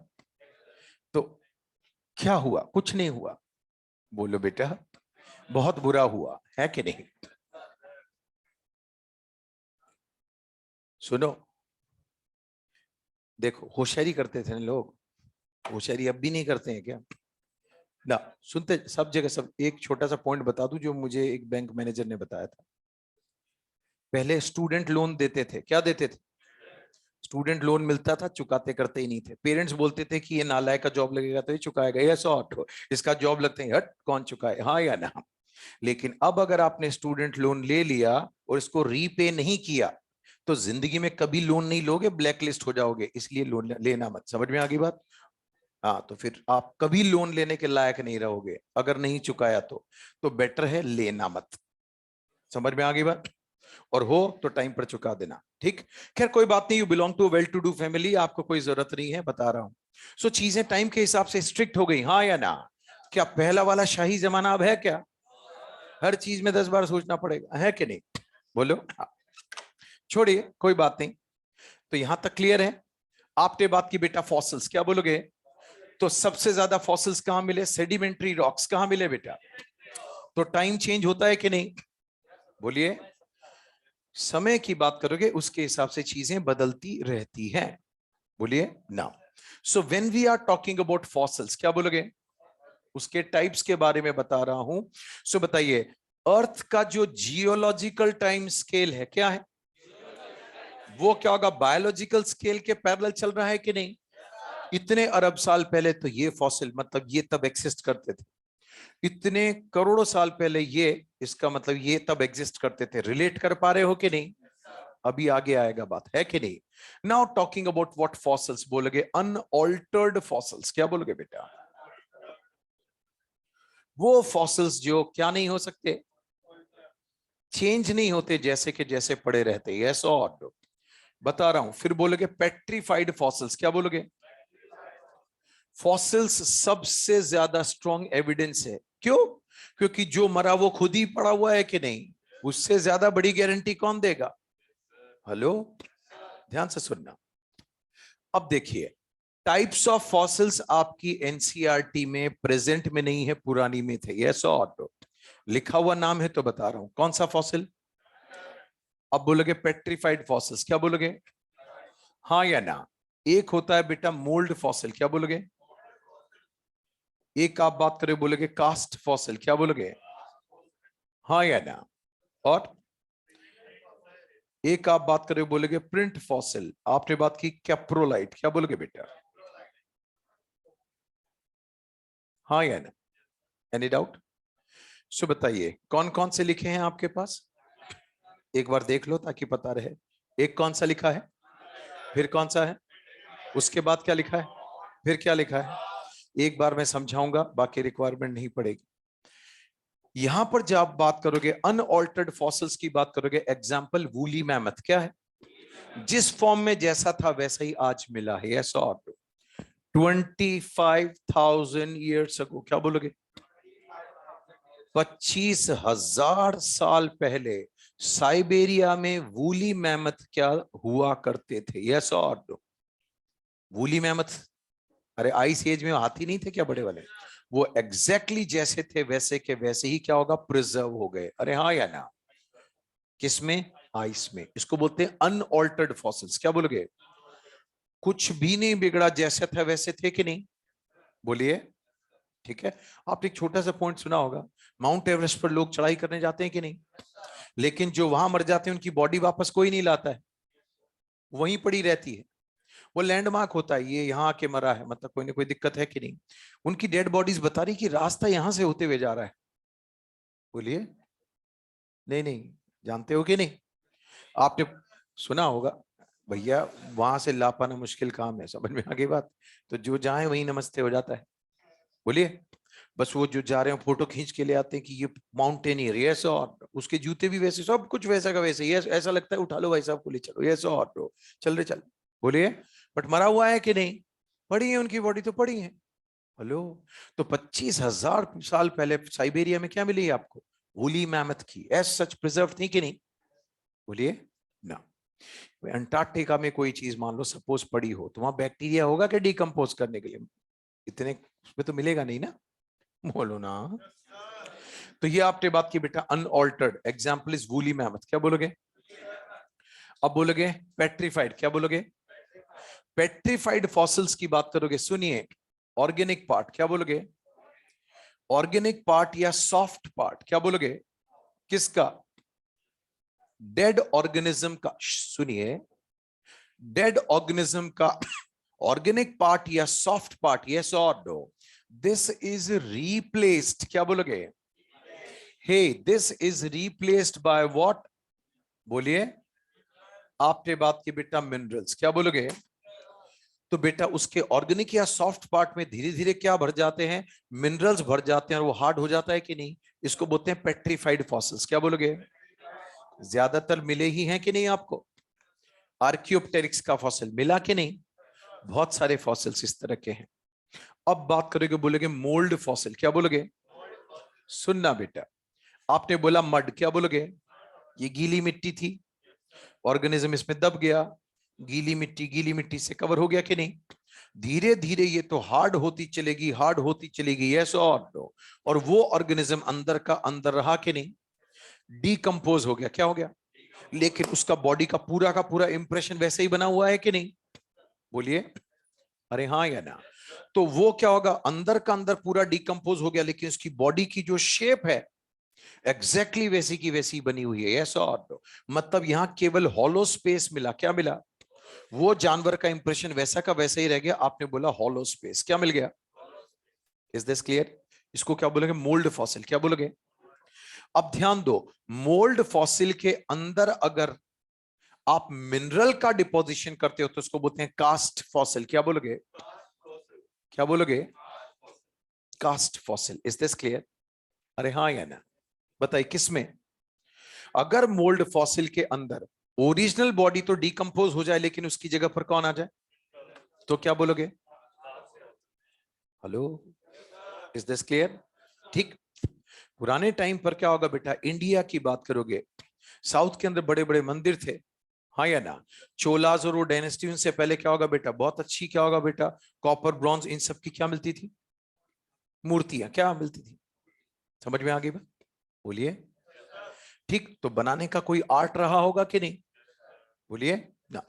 तो क्या हुआ, कुछ नहीं हुआ, बोलो बेटा, बहुत बुरा हुआ, है कि नहीं। सुनो, देखो होशियारी करते थे ना लोग, होशियारी अब भी नहीं करते हैं क्या ना, सुनते सब जगह सब। एक छोटा सा पॉइंट बता दूं जो मुझे एक बैंक मैनेजर ने बताया था। पहले स्टूडेंट लोन देते थे, क्या देते थे, स्टूडेंट लोन मिलता था, चुकाते करते ही नहीं थे। पेरेंट्स बोलते थे कि ये नालायक का जॉब लगेगा तो ये चुकाएगा, ये सॉर्ट हो, इसका जॉब लगते हैं, हट कौन चुकाए, हाँ या ना। लेकिन अब अगर आपने स्टूडेंट लोन ले लिया और इसको रीपे नहीं किया तो जिंदगी में कभी लोन नहीं लोगे, ब्लैक लिस्ट हो जाओगे, इसलिए लोन लेना मत, समझ में आ गई बात। हाँ, तो फिर आप कभी लोन लेने के लायक नहीं रहोगे अगर नहीं चुकाया तो बेटर है लेना मत, समझ में आ गई बात। और हो तो टाइम पर चुका देना, ठीक। खैर कोई बात नहीं, you belong to well to do family, आपको कोई जरूरत नहीं है, बता रहा हूं। सो चीजें टाइम के हिसाब से स्ट्रिक्ट हो गई, हाँ या ना। क्या पहला वाला शाही जमाना अब है क्या, हर चीज में 10 बार सोचना पड़ेगा, है कि नहीं, बोलो। छोड़िए कोई बात नहीं, तो यहां तक क्लियर है। आपने बात की बेटा फॉसिल्स, क्या बोलोगे, तो सबसे ज्यादा फॉसिल्स कहां मिले, सेडिमेंट्री रॉक्स कहां मिले बेटा। तो टाइम चेंज होता है कि नहीं, बोलिए। समय की बात करोगे उसके हिसाब से चीजें बदलती रहती हैं, बोलिए ना। So when we are talking about fossils, क्या बोलोगे, उसके टाइप्स के बारे में बता रहा हूं। सो बताइए, अर्थ का जो जियोलॉजिकल टाइम स्केल है क्या है, वो क्या होगा, बायोलॉजिकल स्केल के पैरेलल चल रहा है कि नहीं। इतने अरब साल पहले तो ये फॉसिल मतलब ये तब एग्जिस्ट करते थे, इतने करोड़ों साल पहले ये, इसका मतलब ये तब एग्जिस्ट करते थे, रिलेट कर पा रहे हो कि नहीं, अभी आगे आएगा बात, है कि नहीं। Now talking about what fossils, बोलोगे अनऑल्टर्ड फॉसिल्स, क्या बोलोगे बेटा, वो फॉसिल्स जो क्या नहीं हो सकते, चेंज नहीं होते, जैसे के जैसे पड़े रहते, यस और बता रहा हूं। फिर बोलोगे पेट्रीफाइड फॉसिल्स, क्या बोलोगे, फॉसिल्स सबसे ज्यादा स्ट्रॉन्ग एविडेंस है, क्यों, क्योंकि जो मरा वो खुद ही पड़ा हुआ है कि नहीं, उससे ज्यादा बड़ी गारंटी कौन देगा, हेलो, ध्यान से सुनना। अब देखिए, टाइप्स ऑफ फॉसिल्स आपकी एनसीईआरटी में प्रेजेंट में नहीं है, पुरानी में थे, यस और लिखा हुआ नाम है तो बता रहा हूं कौन सा फॉसिल। अब बोलोगे पेट्रीफाइड फॉसिल्स, क्या बोलोगे, हाँ या ना। एक होता है बेटा मोल्ड फॉसिल, क्या बोलोगे, एक आप बात करें बोलोगे कास्ट फॉसिल, क्या बोलोगे, हाँ या ना। और एक आप बात करें बोलोगे प्रिंट फॉसिल, आपने बात की कैप्रोलाइट, क्या बोलोगे बेटा, हाँ या ना, एनी डाउट। सो बताइए कौन कौन से लिखे हैं आपके पास, एक बार देख लो ताकि पता रहे। एक कौन सा लिखा है, फिर कौन सा है, उसके बाद क्या लिखा है, फिर क्या लिखा है, एक बार मैं समझाऊंगा, बाकी रिक्वायरमेंट नहीं पड़ेगी। यहां पर जब आप बात करोगे अनऑल्टर्ड फॉसिल्स की बात करोगे, एग्जाम्पल वूली मैमथ, क्या है, जिस फॉर्म में जैसा था वैसा ही आज मिला है, यस और 25,000 ईयर्स अगो, क्या बोलोगे, 25,000 साल पहले साइबेरिया में वूली मैमथ क्या हुआ करते थे, यस और नो। वूली मैमथ, अरे आइस एज में हाथी नहीं थे क्या बड़े वाले, वो एग्जैक्टली जैसे थे वैसे के वैसे ही क्या होगा, प्रिजर्व हो गए, अरे हाँ या ना, किसमें, आइस में। इसको बोलते हैं अनऑल्टर्ड फॉसिल्स, क्या बोलोगे, कुछ भी नहीं बिगड़ा, जैसे था वैसे थे कि नहीं, बोलिए। ठीक है, आपने एक छोटा सा पॉइंट सुना होगा, माउंट एवरेस्ट पर लोग चढ़ाई करने जाते हैं कि नहीं, लेकिन जो वहां मर जाते हैं उनकी बॉडी वापस कोई नहीं लाता है, वहीं पड़ी रहती है, वो लैंडमार्क होता है, ये यहाँ आके मरा है, मतलब कोई ना कोई दिक्कत है कि नहीं। उनकी डेड बॉडीज बता रही कि रास्ता यहां से होते हुए जा रहा है, बोलिए, नहीं नहीं, जानते हो कि नहीं, आपने सुना होगा, भैया वहां से ला पाना मुश्किल काम है, समझ में आ गई बात, तो जो जाए वही नमस्ते हो जाता है, बोलिए। बस वो जो जा रहे हैं फोटो खींच के ले आते हैं कि ये माउंटेनियर, यस और उसके जूते भी वैसे, सब कुछ वैसा का वैसे, यस ऐसा लगता है, उठा लो भाई साहब को ले चलो, यस और चल रहे चल, बोलिए। बट मरा हुआ है कि नहीं, पड़ी है उनकी बॉडी, तो पड़ी है, हेलो। तो 25,000 साल पहले साइबेरिया में क्या मिली आपको, वूली मैमथ की, एज सच प्रिजर्व थी कि नहीं, बोलिए ना। अंटार्कटिका में कोई चीज मान लो सपोज पड़ी हो, तो वहां बैक्टीरिया होगा कि डिकम्पोज करने के लिए, इतने उसमें तो मिलेगा नहीं ना, बोलो ना। तो ये आपने बात की बेटा unaltered, example is woolly mammoth, क्या बोलोगे, अब बोलोगे पेट्रीफाइड, क्या बोलोगे, पेट्रीफाइड फॉसिल्स की बात करोगे, सुनिए, ऑर्गेनिक पार्ट, क्या बोलोगे, ऑर्गेनिक पार्ट या सॉफ्ट पार्ट, क्या बोलोगे, किसका, डेड ऑर्गेनिज्म का, सुनिए, डेड ऑर्गेनिज्म का ऑर्गेनिक पार्ट या सॉफ्ट पार्ट, यस और नो, दिस इज रिप्लेस्ड, क्या बोलोगे, hey this is replaced by what, बोलिए, आपने बात की बेटा मिनरल्स, क्या बोलोगे। तो बेटा उसके ऑर्गेनिक या सॉफ्ट पार्ट में धीरे धीरे क्या भर जाते हैं, मिनरल्स भर जाते हैं, और वो हार्ड हो जाता है कि नहीं, इसको बोलते हैं पेट्रीफाइड फॉसिल्स, क्या बोलोगे। ज्यादातर मिले ही हैं कि नहीं आपको, आर्कियोप्टेरिक्स का फॉसिल मिला कि नहीं, बहुत सारे फॉसिल्स इस तरह के हैं। अब बात करेंगे, बोलोगे मोल्ड फॉसिल, क्या बोलोगे, सुनना बेटा, आपने बोला मड, क्या बोलोगे, ये गीली मिट्टी थी, ऑर्गेनिज्म इसमें दब गया, गीली मिट्टी से कवर हो गया कि नहीं, धीरे धीरे ये तो हार्ड होती चलेगी, हार्ड होती चलेगी, यस और नो, और वो ऑर्गेनिज्म अंदर का अंदर रहा कि नहीं, डीकंपोज हो गया, क्या हो गया, लेकिन उसका बॉडी का पूरा इंप्रेशन वैसे ही बना हुआ है कि नहीं, बोलिए, अरे हाँ या ना। तो वो क्या होगा, अंदर का अंदर पूरा डीकंपोज हो गया, लेकिन उसकी बॉडी की जो शेप है एग्जैक्टली वैसी की वैसी बनी हुई है, यस और नो। मतलब यहां केवल हॉलो स्पेस मिला, क्या मिला, वो जानवर का इंप्रेशन वैसा का वैसा ही रह गया, आपने बोला हॉलो स्पेस, क्या मिल गया, इज दिस क्लियर। इसको क्या बोलेंगे, मोल्ड फॉसिल, क्या बोलोगे। अब ध्यान दो, मोल्ड फॉसिल के अंदर अगर आप मिनरल का डिपोजिशन करते हो तो उसको बोलते हैं कास्ट फॉसिल, क्या बोलोगे, क्या बोलोगे, cast fossil, is this clear, अरे हाँ या ना, बताइए किसमें, अगर मोल्ड फॉसिल के अंदर ओरिजिनल बॉडी तो डिकम्पोज हो जाए, लेकिन उसकी जगह पर कौन आ जाए, तो क्या बोलोगे, हेलो, इज दिस क्लियर। ठीक, पुराने टाइम पर क्या होगा बेटा, इंडिया की बात करोगे, साउथ के अंदर बड़े बड़े मंदिर थे, हाँ या ना, चोलाज और वो डायनेस्टी, उनसे पहले क्या होगा बेटा, बहुत अच्छी क्या होगा बेटा, कॉपर ब्रॉन्ज इन सब की क्या मिलती थी, मूर्तियां क्या मिलती थी, समझ में आ गई बात, बोलिए। ठीक, तो बनाने का कोई आर्ट रहा होगा कि नहीं, बोलिए ना।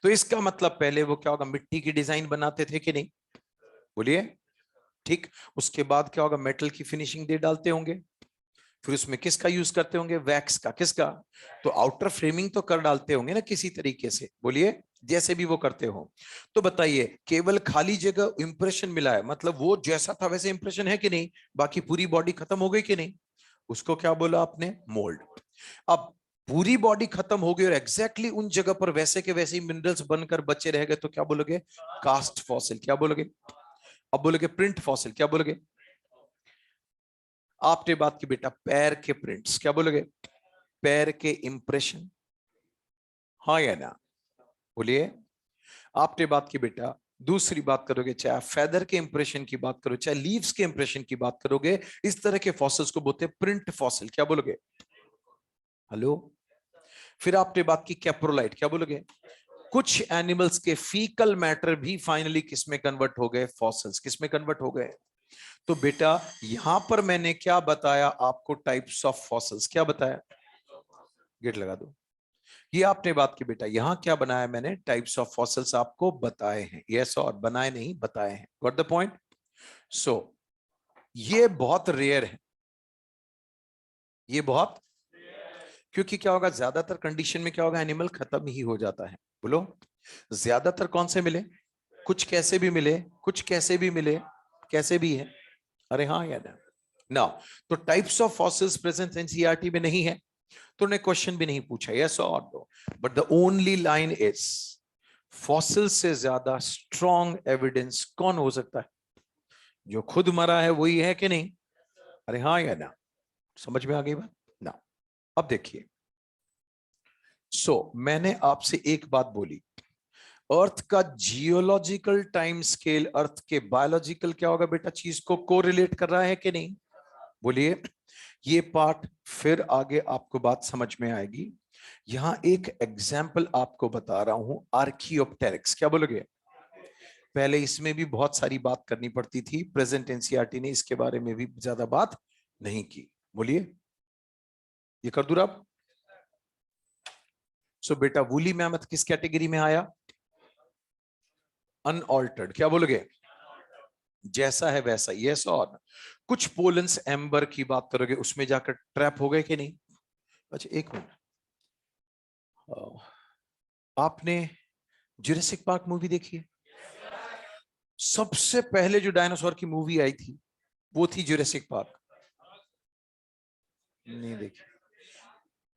तो इसका मतलब पहले वो क्या होगा, मिट्टी की डिजाइन बनाते थे कि नहीं, बोलिए। ठीक, उसके बाद क्या होगा, मेटल की फिनिशिंग दे डालते होंगे, फिर उसमें किसका यूज करते होंगे, वैक्स का, किसका, तो आउटर फ्रेमिंग तो कर डालते होंगे ना किसी तरीके से, बोलिए, जैसे भी वो करते हो। तो बताइए, केवल खाली जगह इंप्रेशन मिला है, मतलब वो जैसा था वैसे इंप्रेशन है कि नहीं, बाकी पूरी बॉडी खत्म हो गई कि नहीं, उसको क्या बोला आपने, मोल्ड। अब पूरी बॉडी खत्म हो गई और एग्जैक्टली उन जगह पर वैसे के वैसे ही मिनरल्स बनकर बचे रह गए तो क्या बोलोगे? Cast fossil. क्या बोलोगे? अब बोलोगे प्रिंट फॉसिल। क्या बोलोगे? आपने बात की बेटा पैर के प्रिंट्स। क्या बोलोगे? पैर के इंप्रेशन। हाँ या ना? बोलिए। आपने बात की बेटा दूसरी बात करोगे, चाहे आप फेदर के इंप्रेशन की बात करो, चाहे लीव्स के इंप्रेशन की बात करोगे, इस तरह के फॉसिल्स को बोलते हैं प्रिंट फॉसिल। क्या बोलोगे? हेलो। फिर आपने बात की कैप्रोलाइट। क्या बोलोगे? कुछ एनिमल्स के फीकल मैटर भी फाइनली किसमें कन्वर्ट हो गए? फॉसिल्स। किसमें कन्वर्ट हो गए? तो बेटा यहां पर मैंने क्या बताया आपको? Types of fossils. क्या बताया? गेट लगा दो। ये आपने बात की बेटा, यहां क्या बनाया मैंने? टाइप्स ऑफ फॉसिल्स आपको बताए हैं। यस, और बनाए नहीं, बताए हैं। Got the point? सो ये बहुत रेयर है, ये बहुत, क्योंकि क्या होगा ज्यादातर कंडीशन में क्या होगा? एनिमल खत्म ही हो जाता है। बोलो। ज्यादातर कौन से मिले? कुछ कैसे भी मिले, कुछ कैसे भी मिले, कैसे भी है। अरे हाँ या ना? ना। तो types of fossils present NCERT में नहीं है, तो उन्हें क्वेश्चन भी नहीं पूछा यस और no. But the only line is fossil से ज्यादा स्ट्रॉन्ग एविडेंस कौन हो सकता है? जो खुद मरा है वही है कि नहीं? अरे हाँ या ना? समझ में आ गई बात ना? अब देखिए, मैंने आपसे एक बात बोली, अर्थ का जियोलॉजिकल टाइम स्केल अर्थ के बायोलॉजिकल क्या होगा बेटा? चीज को कोरिलेट कर रहा है कि नहीं? बोलिए। ये पार्ट फिर आगे आपको बात समझ में आएगी। यहां एक एग्जाम्पल आपको बता रहा हूं, आर्कियोप्टेरिक्स। क्या बोलोगे? पहले इसमें भी बहुत सारी बात करनी पड़ती थी, प्रेजेंट एनसीईआरटी ने इसके बारे में भी ज्यादा बात नहीं की। बोलिए। ये कर दूं अब? बेटा वूली मैमथ किस कैटेगरी में आया? अनऑल्टर्ड। क्या बोलोगे? जैसा है वैसा। यस और? कुछ पोलन्स एम्बर की बात करोगे, उसमें जाकर ट्रैप हो गए कि नहीं? अच्छा एक मिनट, आपने जुरासिक पार्क मूवी देखी है? सबसे पहले जो डायनासोर की मूवी आई थी वो थी जुरासिक पार्क। नहीं देखी?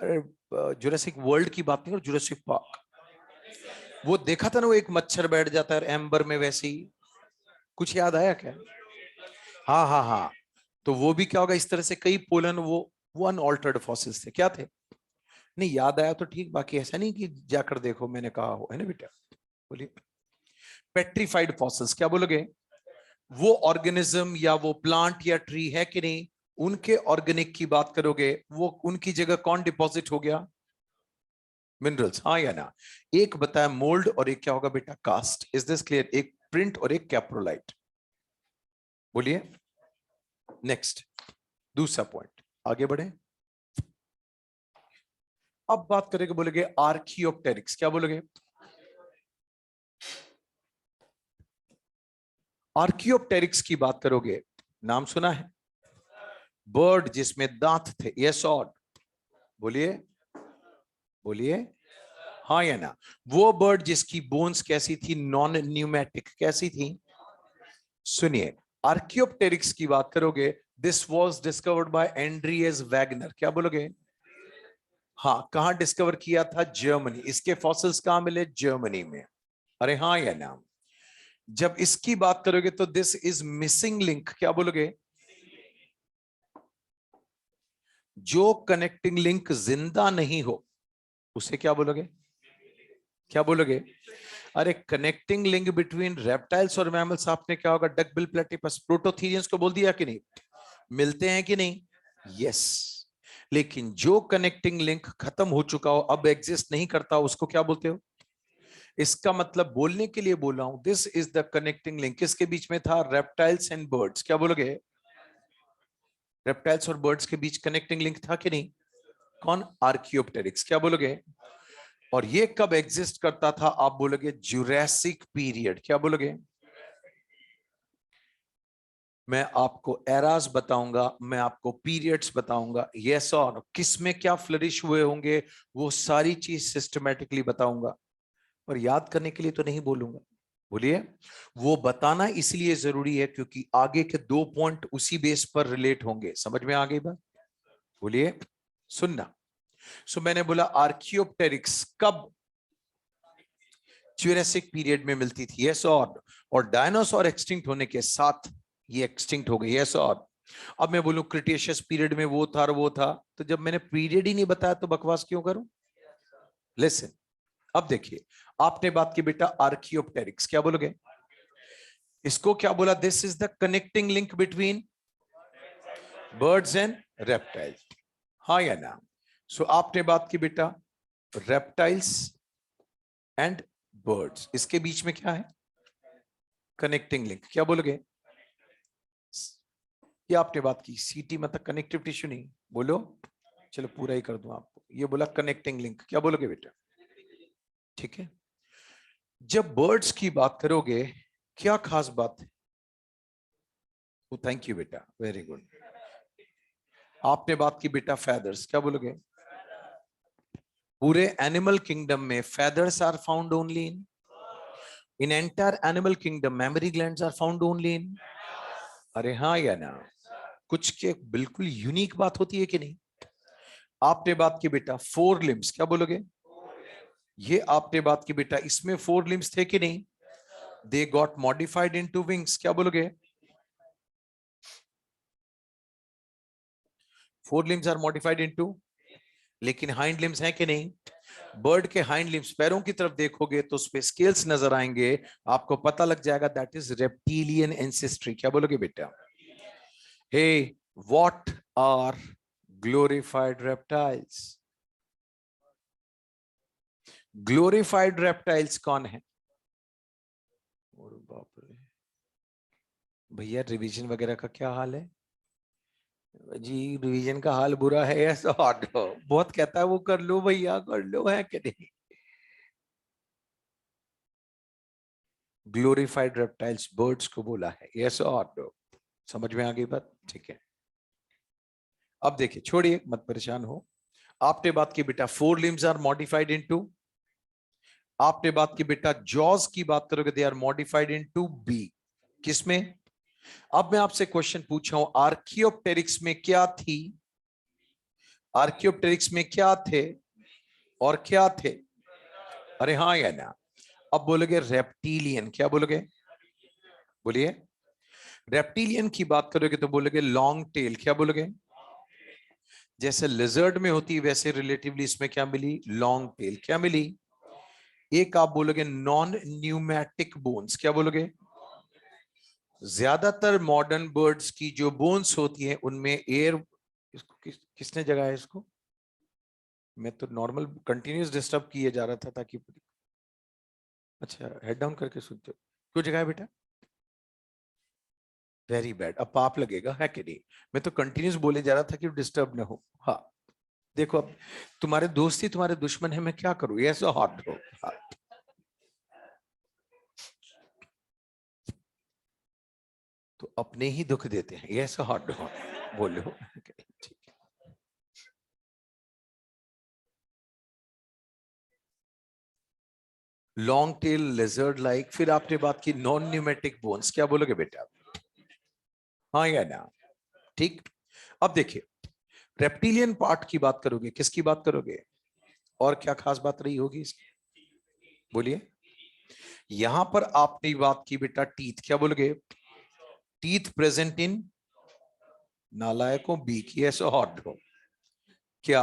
अरे जुरासिक वर्ल्ड की बात नहीं करो, जुरासिक पार्क। वो देखा था ना, वो एक मच्छर बैठ जाता है एम्बर में, वैसे ही कुछ याद आया क्या? हाँ हाँ हाँ। तो वो भी क्या होगा इस तरह से, कई पोलन वो अनऑल्टर्ड फॉसिल्स थे। क्या थे? नहीं याद आया तो ठीक, बाकी ऐसा नहीं कि जाकर देखो मैंने कहा हो, है ना बेटा? बोलिए। Petrified fossils. क्या बोलोगे? वो ऑर्गेनिज्म या वो प्लांट या ट्री है कि नहीं, उनके ऑर्गेनिक की बात करोगे, वो उनकी जगह कौन डिपॉजिट हो गया? मिनरल्स। हाँ या ना? एक बताया मोल्ड और एक क्या होगा बेटा? कास्ट। Is this clear? एक प्रिंट और एक कैप्रोलाइट। बोलिए। नेक्स्ट, दूसरा पॉइंट, आगे बढ़े। अब बात करेंगे, बोलेगे आर्कियोप्टेरिक्स। क्या बोलोगे? आर्कियोप्टेरिक्स की बात करोगे, नाम सुना है? बर्ड जिसमें दांत थे। यस और? बोलिए। बोलिए। हाँ या ना? वो बर्ड जिसकी बोन्स कैसी थी? Non pneumatic. कैसी थी? सुनिए, आर्कियोप्टेरिक्स की बात करोगे, this was discovered by Andreas Wagner. क्या बोलोगे? हाँ, कहां डिस्कवर किया था? जर्मनी। इसके फॉसिल्स कहां मिले? जर्मनी में। अरे हाँ या ना? जब इसकी बात करोगे तो दिस इज मिसिंग लिंक। क्या बोलोगे? जो कनेक्टिंग लिंक जिंदा नहीं हो उसे क्या बोलोगे? क्या बोलोगे? अरे कनेक्टिंग लिंक बिटवीन रेप्टाइल्स और मैमल्स आपने क्या होगा? डकबिल प्लेटिपस प्रोटोथीरियंस को बोल दिया कि नहीं? मिलते हैं कि नहीं? यस। लेकिन जो कनेक्टिंग लिंक खत्म हो चुका हो, अब एग्जिस्ट नहीं करता, उसको क्या बोलते हो? इसका मतलब बोलने के लिए बोल रहा हूं, this is the connecting link. किसके बीच में था? Reptiles and birds. क्या बोलोगे? रेप्टाइल्स और बर्ड्स के बीच कनेक्टिंग लिंक था कि नहीं? कौन? आर्कियोप्टेरिक्स। क्या बोलोगे? और ये कब एग्जिस्ट करता था? आप बोलोगे जुरासिक पीरियड। क्या बोलोगे? मैं आपको एरास बताऊंगा, मैं आपको पीरियड्स बताऊंगा, यस और किसमें क्या फ्लरिश हुए होंगे, वो सारी चीज सिस्टमेटिकली बताऊंगा, और याद करने के लिए तो नहीं बोलूंगा। बोलिए। वो बताना इसलिए जरूरी है क्योंकि आगे के 2 पॉइंट उसी बेस पर रिलेट होंगे। समझ में आ गई बात? बोलिए। सुनना, सो मैंने बोला आर्कियोप्टेरिक्स कब ज्यूरासिक पीरियड में मिलती थी, यस और डायनासोर एक्सटिंक्ट होने के साथ ये एक्सटिंक्ट हो गई, यस और अब मैं बोलूं क्रिटेशियस पीरियड में वो था और वो था, तो जब मैंने पीरियड ही नहीं बताया तो बकवास क्यों करूं? लिसन, अब देखिए, आपने बात की बेटा आर्कियोप्टेरिक्स, क्या बोलोगे इसको? क्या बोला? This is the connecting link between birds and reptiles, हाँ या ना? सो आपने बात की बेटा रेप्टाइल्स एंड बर्ड्स, इसके बीच में क्या है? कनेक्टिंग लिंक, क्या बोलोगे? ये आपने बात की सीटी मतलब कनेक्टिव टिश्यू नहीं, बोलो, चलो पूरा ही कर दूं आपको, ये बोला कनेक्टिंग लिंक, क्या बोलोगे बेटा? ठीक है, जब बर्ड्स की बात करोगे क्या खास बात है? थैंक यू बेटा, वेरी गुड। आपने बात की बेटा फेदर्स, क्या बोलोगे? पूरे एनिमल किंगडम में feathers are found only in entire animal kingdom mammary glands are found only in, अरे हाँ या ना? कुछ के बिल्कुल यूनिक बात होती है कि नहीं? आपने बात की बेटा फोर लिम्स, क्या बोलोगे? ये आपने बात की बेटा इसमें फोर लिम्स थे कि नहीं? They got modified into wings, क्या बोलोगे? Four limbs are modified into, लेकिन हाइंड लिम्स हैं कि नहीं? बर्ड के हाइंड लिम्स पैरों की तरफ देखोगे तो उस पे स्केल्स नजर आएंगे, आपको पता लग जाएगा दैट इज रेप्टिलियन एंसेस्ट्री, क्या बोलोगे बेटा? Hey, what are glorified reptiles? Glorified reptiles कौन है? बाप रे भैया, रिवीजन वगैरह का क्या हाल है जी? रिवीजन का हाल बुरा है ऐसा बहुत कहता है वो कर लो भैया, कर लो, है कि नहीं? ग्लोरिफाइड रेप्टाइल्स बर्ड्स को बोला है, यस और नो? समझ में आ गई बात? ठीक है, अब देखिए, छोड़िए मत परेशान हो। आपने बात की बेटा four limbs are modified into, आपने बात की बेटा जॉज की बात करोगे दे आर मॉडिफाइड इनटू बी, किसमें? अब मैं आपसे क्वेश्चन पूछा हूं, आर्कियोप्टेरिक्स में क्या थी? आर्कियोप्टेरिक्स में क्या थे और क्या थे? अरे हाँ या ना? अब बोलोगे रेप्टिलियन, क्या बोलोगे? बोलिए, रेप्टिलियन की बात करोगे तो बोलोगे लॉन्ग टेल, क्या बोलोगे? जैसे लिजर्ड में होती वैसे रिलेटिवली इसमें क्या मिली? लॉन्ग टेल, क्या मिली? एक आप बोलोगे नॉन न्यूमैटिक बोन्स, क्या बोलोगे? ज्यादातर मॉडर्न बर्ड्स की जो बोन्स होती हैं उनमें एयर, इसको किसने जगाया इसको? मैं तो नॉर्मल कंटिन्यूस डिस्टर्ब किए जा रहा था ताकि, अच्छा हेड डाउन करके सुनते हो, क्यों जगाया बेटा? वेरी बैड, अब पाप लगेगा, है कि नहीं? मैं तो कंटिन्यूस बोले जा रहा था कि डिस्टर्ब ना हो। हाँ, देखो अब तुम्हारे दोस्त ही तुम्हारे दुश्मन है, मैं क्या करूं, ये ऐसा हॉट हो। हाँ। तो अपने ही दुख देते हैं, ये ऐसा हॉट हो, बोलो ठीक है। लॉन्ग टेल लेजर्ड लाइक, फिर आपने बात की नॉन न्यूमेटिक बोन्स, क्या बोलोगे बेटा? हाँ या ना? ठीक, अब देखिए, रेप्टिलियन पार्ट की बात करोगे, किसकी बात करोगे और क्या खास बात रही होगी इसकी? बोलिए, यहां पर आपने बात की बेटा टीथ, क्या बोलोगे? टीथ प्रेजेंट इन नालायकों बीक, ये ऐसा हॉट हो क्या?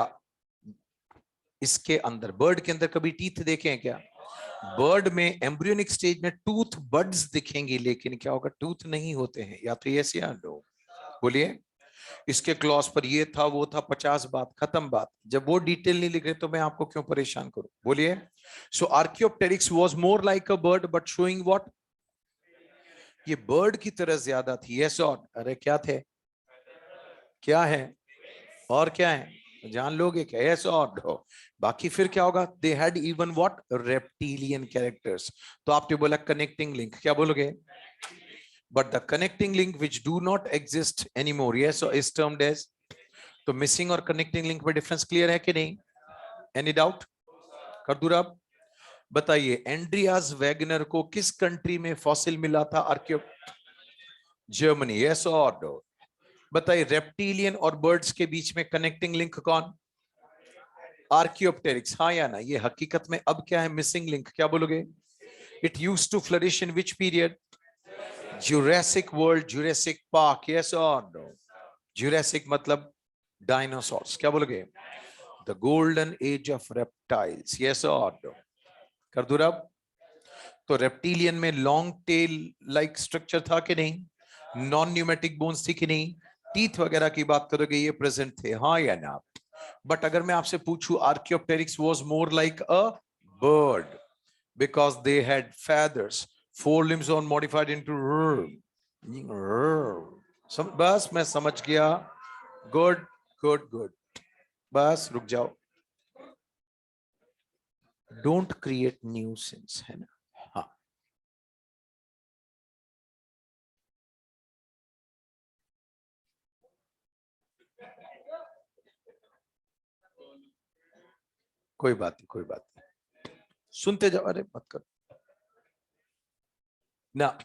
इसके अंदर बर्ड के अंदर कभी टीथ देखे हैं क्या? बर्ड में एम्ब्रियोनिक स्टेज में टूथ बड्स दिखेंगे, लेकिन क्या होगा? टूथ नहीं होते हैं, या तो यस या नो? बोलिए, इसके क्लॉज पर ये था वो था, 50 बात खत्म बात, जब वो डिटेल नहीं लिख रहे तो मैं आपको क्यों परेशान करूं? बोलिए, so Archaeopteryx was more like a bird but showing what? ये बर्ड की तरह ज्यादा थी, यस और? अरे क्या थे, क्या है और क्या है, जान लोगे क्या? यस और नो? बाकी फिर क्या होगा? They had even what? Reptilian characters. तो आपने बोला कनेक्टिंग लिंक, क्या बोलोगे? But the connecting link which do not exist anymore, yes is termed as, तो मिसिंग और कनेक्टिंग लिंक में डिफरेंस क्लियर है कि नहीं? Any doubt? कर दूं अब? बताइए, एंड्रियास वैगनर को किस कंट्री में फॉसिल मिला था? आर्कियो, जर्मनी, यस और नो? बताइए, रेप्टिलियन और बर्ड्स के बीच में कनेक्टिंग लिंक कौन? आर्कियोप्टेरिक्स, हाँ या ना? ये हकीकत में अब क्या है? मिसिंग लिंक, क्या बोलोगे? It use to flourish in which period? Jurassic world, Jurassic park, yes और नो? जुरासिक मतलब डायनासोर्स, क्या बोलोगे? The golden age of reptiles, yes और नो? कर दूं रब? तो रेप्टिलियन में लॉन्ग टेल लाइक स्ट्रक्चर था कि नहीं? नॉन न्यूमेटिक बोन्स थी कि नहीं? टीथ वगैरह की बात करोगे, ये प्रेजेंट थे, हाँ या ना? बट अगर मैं आपसे पूछूं, Archaeopteryx was more like a bird because they had feathers, four limbs on modified into बस मैं समझ गया। गुड गुड गुड, बस रुक जाओ, डोंट क्रिएट न्यूसेंस, है ना? हाँ, कोई बात नहीं, कोई बात नहीं, सुनते जाओ, अरे मत करो ना।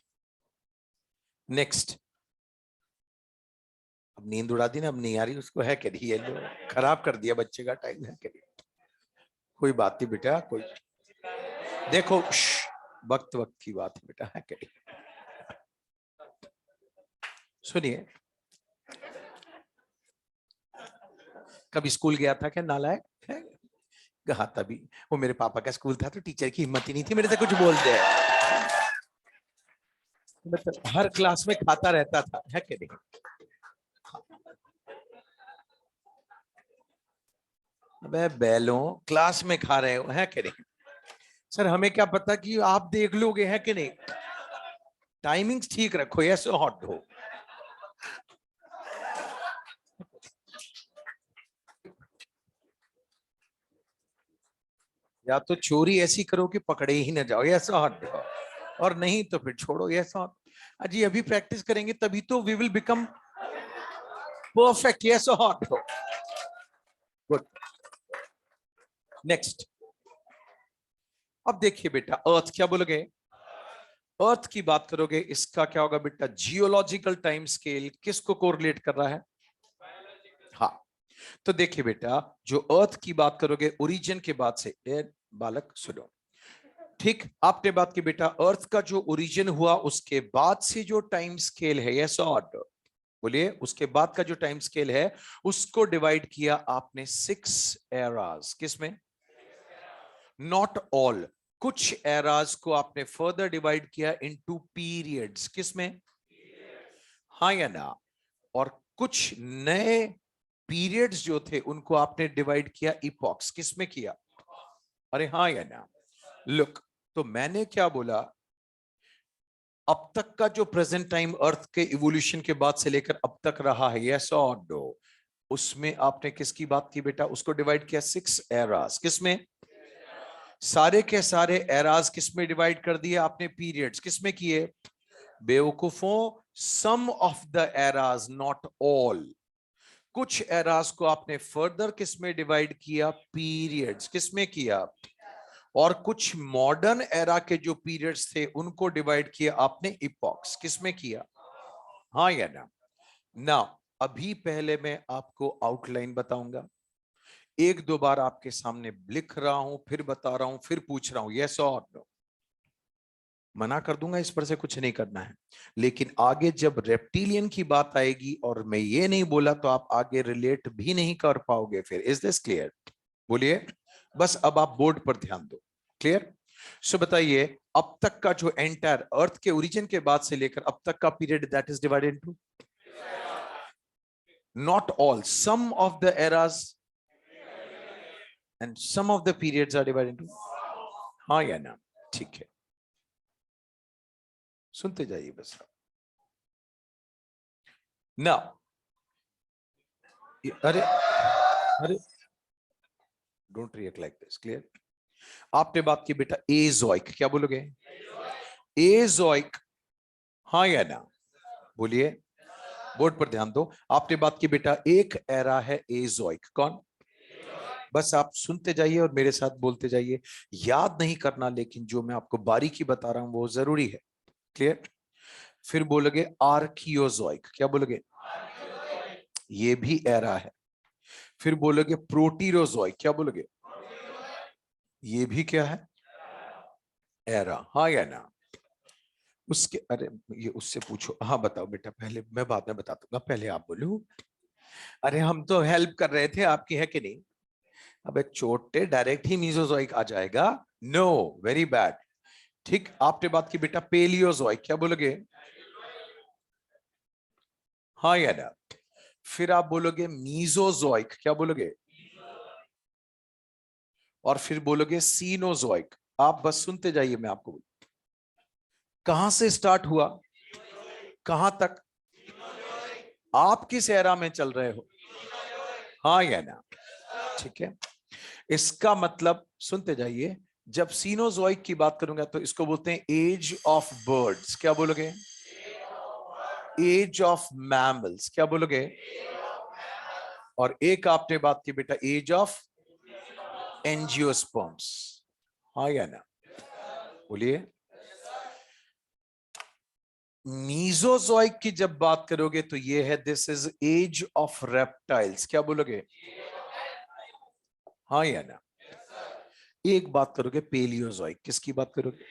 नेक्स्ट, अब नींद उड़ा दी ना, अब नहीं आ रही उसको, है करिए, लो खराब कर दिया बच्चे का टाइम, है करिए, कोई बात नहीं बेटा, कोई देखो वक्त वक्त की बात है बेटा, है करिए। सुनिए, कभी स्कूल गया था क्या नालायक? कहा तभी, वो मेरे पापा का स्कूल था तो टीचर की हिम्मत ही नहीं थी मेरे से कुछ बोल दे, मतलब हर क्लास में खाता रहता था, है कि नहीं? अबे बैलों, क्लास में खा रहे हो, है कि नहीं? सर हमें क्या पता कि आप देख लोगे, है कि नहीं? टाइमिंग्स ठीक रखो, ऐसे हॉट हो। या तो चोरी ऐसी करो कि पकड़े ही ना जाओ, ऐसा हॉट हो, और नहीं तो फिर छोड़ो, ऐसा हॉट। अजी अभी प्रैक्टिस करेंगे तभी तो वी विल बिकम परफेक्ट, ऐसा हॉट हो। Good, next. अब देखिए बेटा, अर्थ, क्या बोलोगे? अर्थ की बात करोगे, इसका क्या होगा बेटा? जियोलॉजिकल टाइम स्केल किसको कोरिलेट कर रहा है? हाँ, तो देखिए बेटा, जो अर्थ की बात करोगे ओरिजिन के बाद से, बालक सुनो, ठीक आपने बात की बेटा, अर्थ का जो ओरिजिन हुआ उसके बाद से जो टाइम स्केल है, यस और बोलिए, उसके बाद का जो टाइम स्केल है उसको डिवाइड किया आपने 6 एराज, किसमें? नॉट ऑल, कुछ एराज को आपने फर्दर डिवाइड किया इनटू पीरियड्स, किसमें? हाँ या ना? और कुछ नए पीरियड्स जो थे उनको आपने डिवाइड किया इपॉक्स, किसमें किया? अरे हाँ या ना? लुक, तो मैंने क्या बोला, अब तक का जो प्रेजेंट टाइम अर्थ के इवोल्यूशन के बाद से लेकर अब तक रहा है, यस और नो? उसमें आपने किसकी बात की बेटा? उसको डिवाइड किया 6 एराज, किसमें? सारे के सारे एराज किसमें डिवाइड कर दिए आपने? पीरियड्स, किसमें किए? बेवकूफों, some of the eras, not all. कुछ एराज को आपने फर्दर किसमें डिवाइड किया? पीरियड्स, किसमें किया? और कुछ मॉडर्न एरा के जो पीरियड्स थे उनको डिवाइड किया आपने इपॉक्स, किसमें किया? हाँ या ना? ना, अभी पहले मैं आपको आउटलाइन बताऊंगा, एक दो बार आपके सामने लिख रहा हूं, फिर बता रहा हूं, फिर पूछ रहा हूं, यस और नो? मना कर दूंगा, इस पर से कुछ नहीं करना है, लेकिन आगे जब रेप्टिलियन की बात आएगी और मैं ये नहीं बोला तो आप आगे रिलेट भी नहीं कर पाओगे फिर। Is this clear? बोलिए, बस अब आप बोर्ड पर ध्यान दो। क्लियर? सो बताइए, अब तक का जो एंटायर अर्थ के ओरिजिन के बाद से लेकर अब तक का period, that is divided into, not all, some of the eras and some of the periods are divided into, हाँ या ना? ठीक है, सुनते जाइए बस। ना, अरे अरे, don't react like this, clear? आपने बात की बेटा एजोइक, क्या बोलोगे? एजोइक, हाँ या ना? बोलिए, बोर्ड पर ध्यान दो। आपने बात की बेटा एक एरा है एजोइक, कौन? बस आप सुनते जाइए और मेरे साथ बोलते जाइए, याद नहीं करना, लेकिन जो मैं आपको बारीकी बता रहा हूं वो जरूरी है। क्लियर? फिर बोलोगे आर्कियोजोइक, क्या बोलोगे? ये भी एरा है। फिर बोलोगे प्रोटीरोजोइक, क्या बोलोगे? ये भी क्या है, एरा, हाँ या ना। उसके, अरे ये उससे पूछो, हाँ बताओ बेटा, पहले मैं बाद में बता दूंगा, पहले आप बोलो। अरे हम तो हेल्प कर रहे थे आपकी, है कि नहीं। अबे चोटे, डायरेक्ट ही मीजोजोइक आ जाएगा, नो, वेरी बैड। ठीक, आपने बात की बेटा पेलियोजोइक, क्या बोलोगे, हाँ या ना। फिर आप बोलोगे मीजोजोइक, क्या बोलोगे, और फिर बोलोगे सीनोजोइक। आप बस सुनते जाइए, मैं आपको कहां से स्टार्ट हुआ, कहां तक, आप किस एरा में चल रहे हो, हाँ या ना। ठीक है, इसका मतलब सुनते जाइए, जब सीनोजोइक की बात करूंगा तो इसको बोलते हैं एज ऑफ बर्ड्स, क्या बोलोगे, एज ऑफ मैमल्स, क्या बोलोगे, और एक आपने बात की बेटा एज ऑफ एंजियोस्पर्म्स, हाँ या ना, बोलिए। मीजोजोइक की जब बात करोगे तो ये है, this is age of reptiles, क्या बोलोगे, हाँ या ना। एक बात करोगे पेलियोजोइक, किसकी बात करोगे,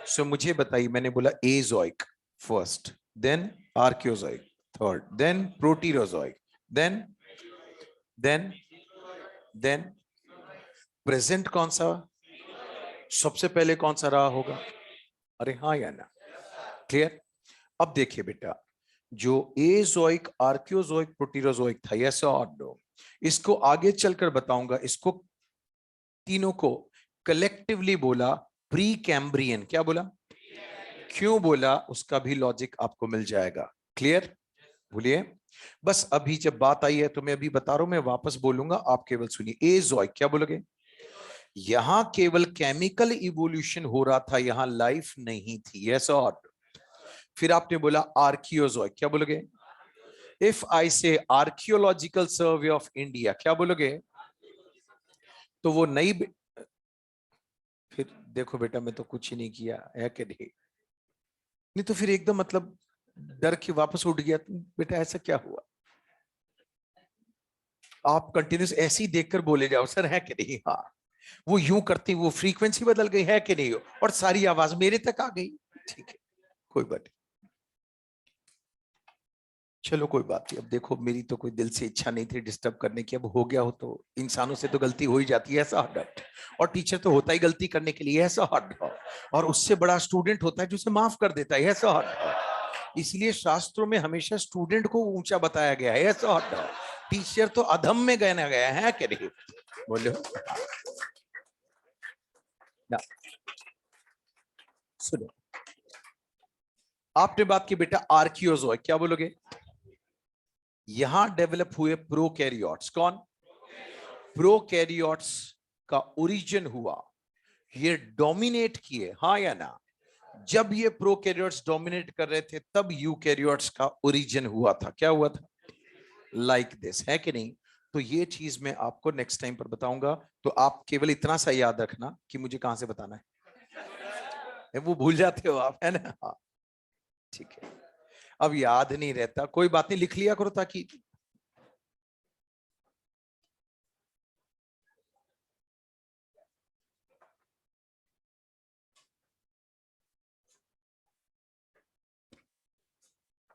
सो मुझे बताइए, मैंने बोला Azoic first, then Archaeozoic third, then Proterozoic, then then then present कौन सा, सबसे पहले कौन सा रहा होगा, अरे हाँ या ना, क्लियर। अब देखिए बेटा, जो एजोइक, आर्कियोजोइक, प्रोटीरोजोइक था, यस और नो, इसको आगे चलकर बताऊंगा, इसको तीनों को कलेक्टिवली बोला प्री कैम्ब्रियन, क्या बोला, क्यों बोला उसका भी लॉजिक आपको मिल जाएगा, क्लियर, बोलिए। बस अभी जब बात आई है तो मैं अभी बता रहा हूं, मैं वापस बोलूंगा, आप केवल सुनिए। एजोइक, क्या बोलोगे, यहां केवल केमिकल इवोल्यूशन हो रहा था, यहां लाइफ नहीं थी, यस और। फिर आपने बोला आर्कियोजोइक, क्या बोलोगे, इफ आई से आर्कियोलॉजिकल सर्वे ऑफ इंडिया, क्या बोलोगे, तो वो नई, फिर देखो बेटा मैं तो कुछ ही नहीं किया है कि नहीं, नहीं तो फिर एकदम मतलब डर के वापस उठ गया, बेटा ऐसा क्या हुआ, आप कंटिन्यूस ऐसे ही देखकर बोले जाओ, सर है कि नहीं, हाँ वो यूं करती, वो फ्रीक्वेंसी बदल गई है कि नहीं, और सारी आवाज मेरे तक आ गई, ठीक है, कोई बात नहीं, चलो कोई बात नहीं। अब देखो मेरी तो कोई दिल से इच्छा नहीं थी डिस्टर्ब करने की, अब हो गया हो तो इंसानों से तो गलती हो ही जाती है, ऐसा हट, और टीचर तो होता ही गलती करने के लिए, ऐसा हट, और उससे बड़ा स्टूडेंट होता है जो उसे माफ कर देता है, ऐसा हट। इसलिए शास्त्रों में हमेशा स्टूडेंट को ऊंचा बताया गया है, ऐसा हट, टीचर तो अधम में गया गया है कि नहीं, बोलो ना। सुनो, आपने बात की बेटा आर्कियोजोइक, क्या बोलोगे, यहां डेवलप हुए प्रोकैरियोट्स, कौन, प्रोकैरियोट्स का ओरिजिन हुआ, ये डोमिनेट किए, हाँ या ना। जब ये प्रोकैरियोट्स डोमिनेट कर रहे थे तब यूकैरियोट्स का ओरिजिन हुआ था, क्या हुआ था, लाइक दिस, है कि नहीं। तो ये चीज मैं आपको नेक्स्ट टाइम पर बताऊंगा, तो आप केवल इतना सा याद रखना कि मुझे कहां से बताना है, वो भूल जाते हो आप, है ना, हाँ ठीक है। अब याद नहीं रहता, कोई बात नहीं, लिख लिया करो ताकि,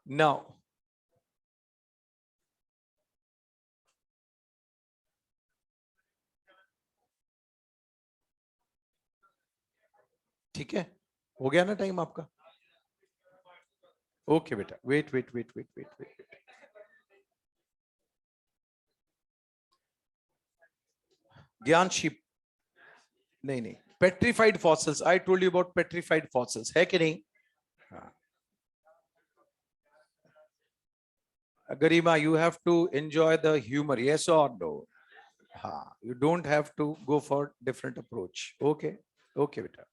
नाउ ठीक है, हो गया ना टाइम आपका, ओके बेटा, wait wait wait wait wait wait, ज्ञान शिप, नहीं नहीं, petrified fossils, I told you about petrified fossils, है कि नहीं, हाँ। Garima, you have to enjoy the humor, yes or no? हाँ, you don't have to go for different approach. Okay, okay, बेटा.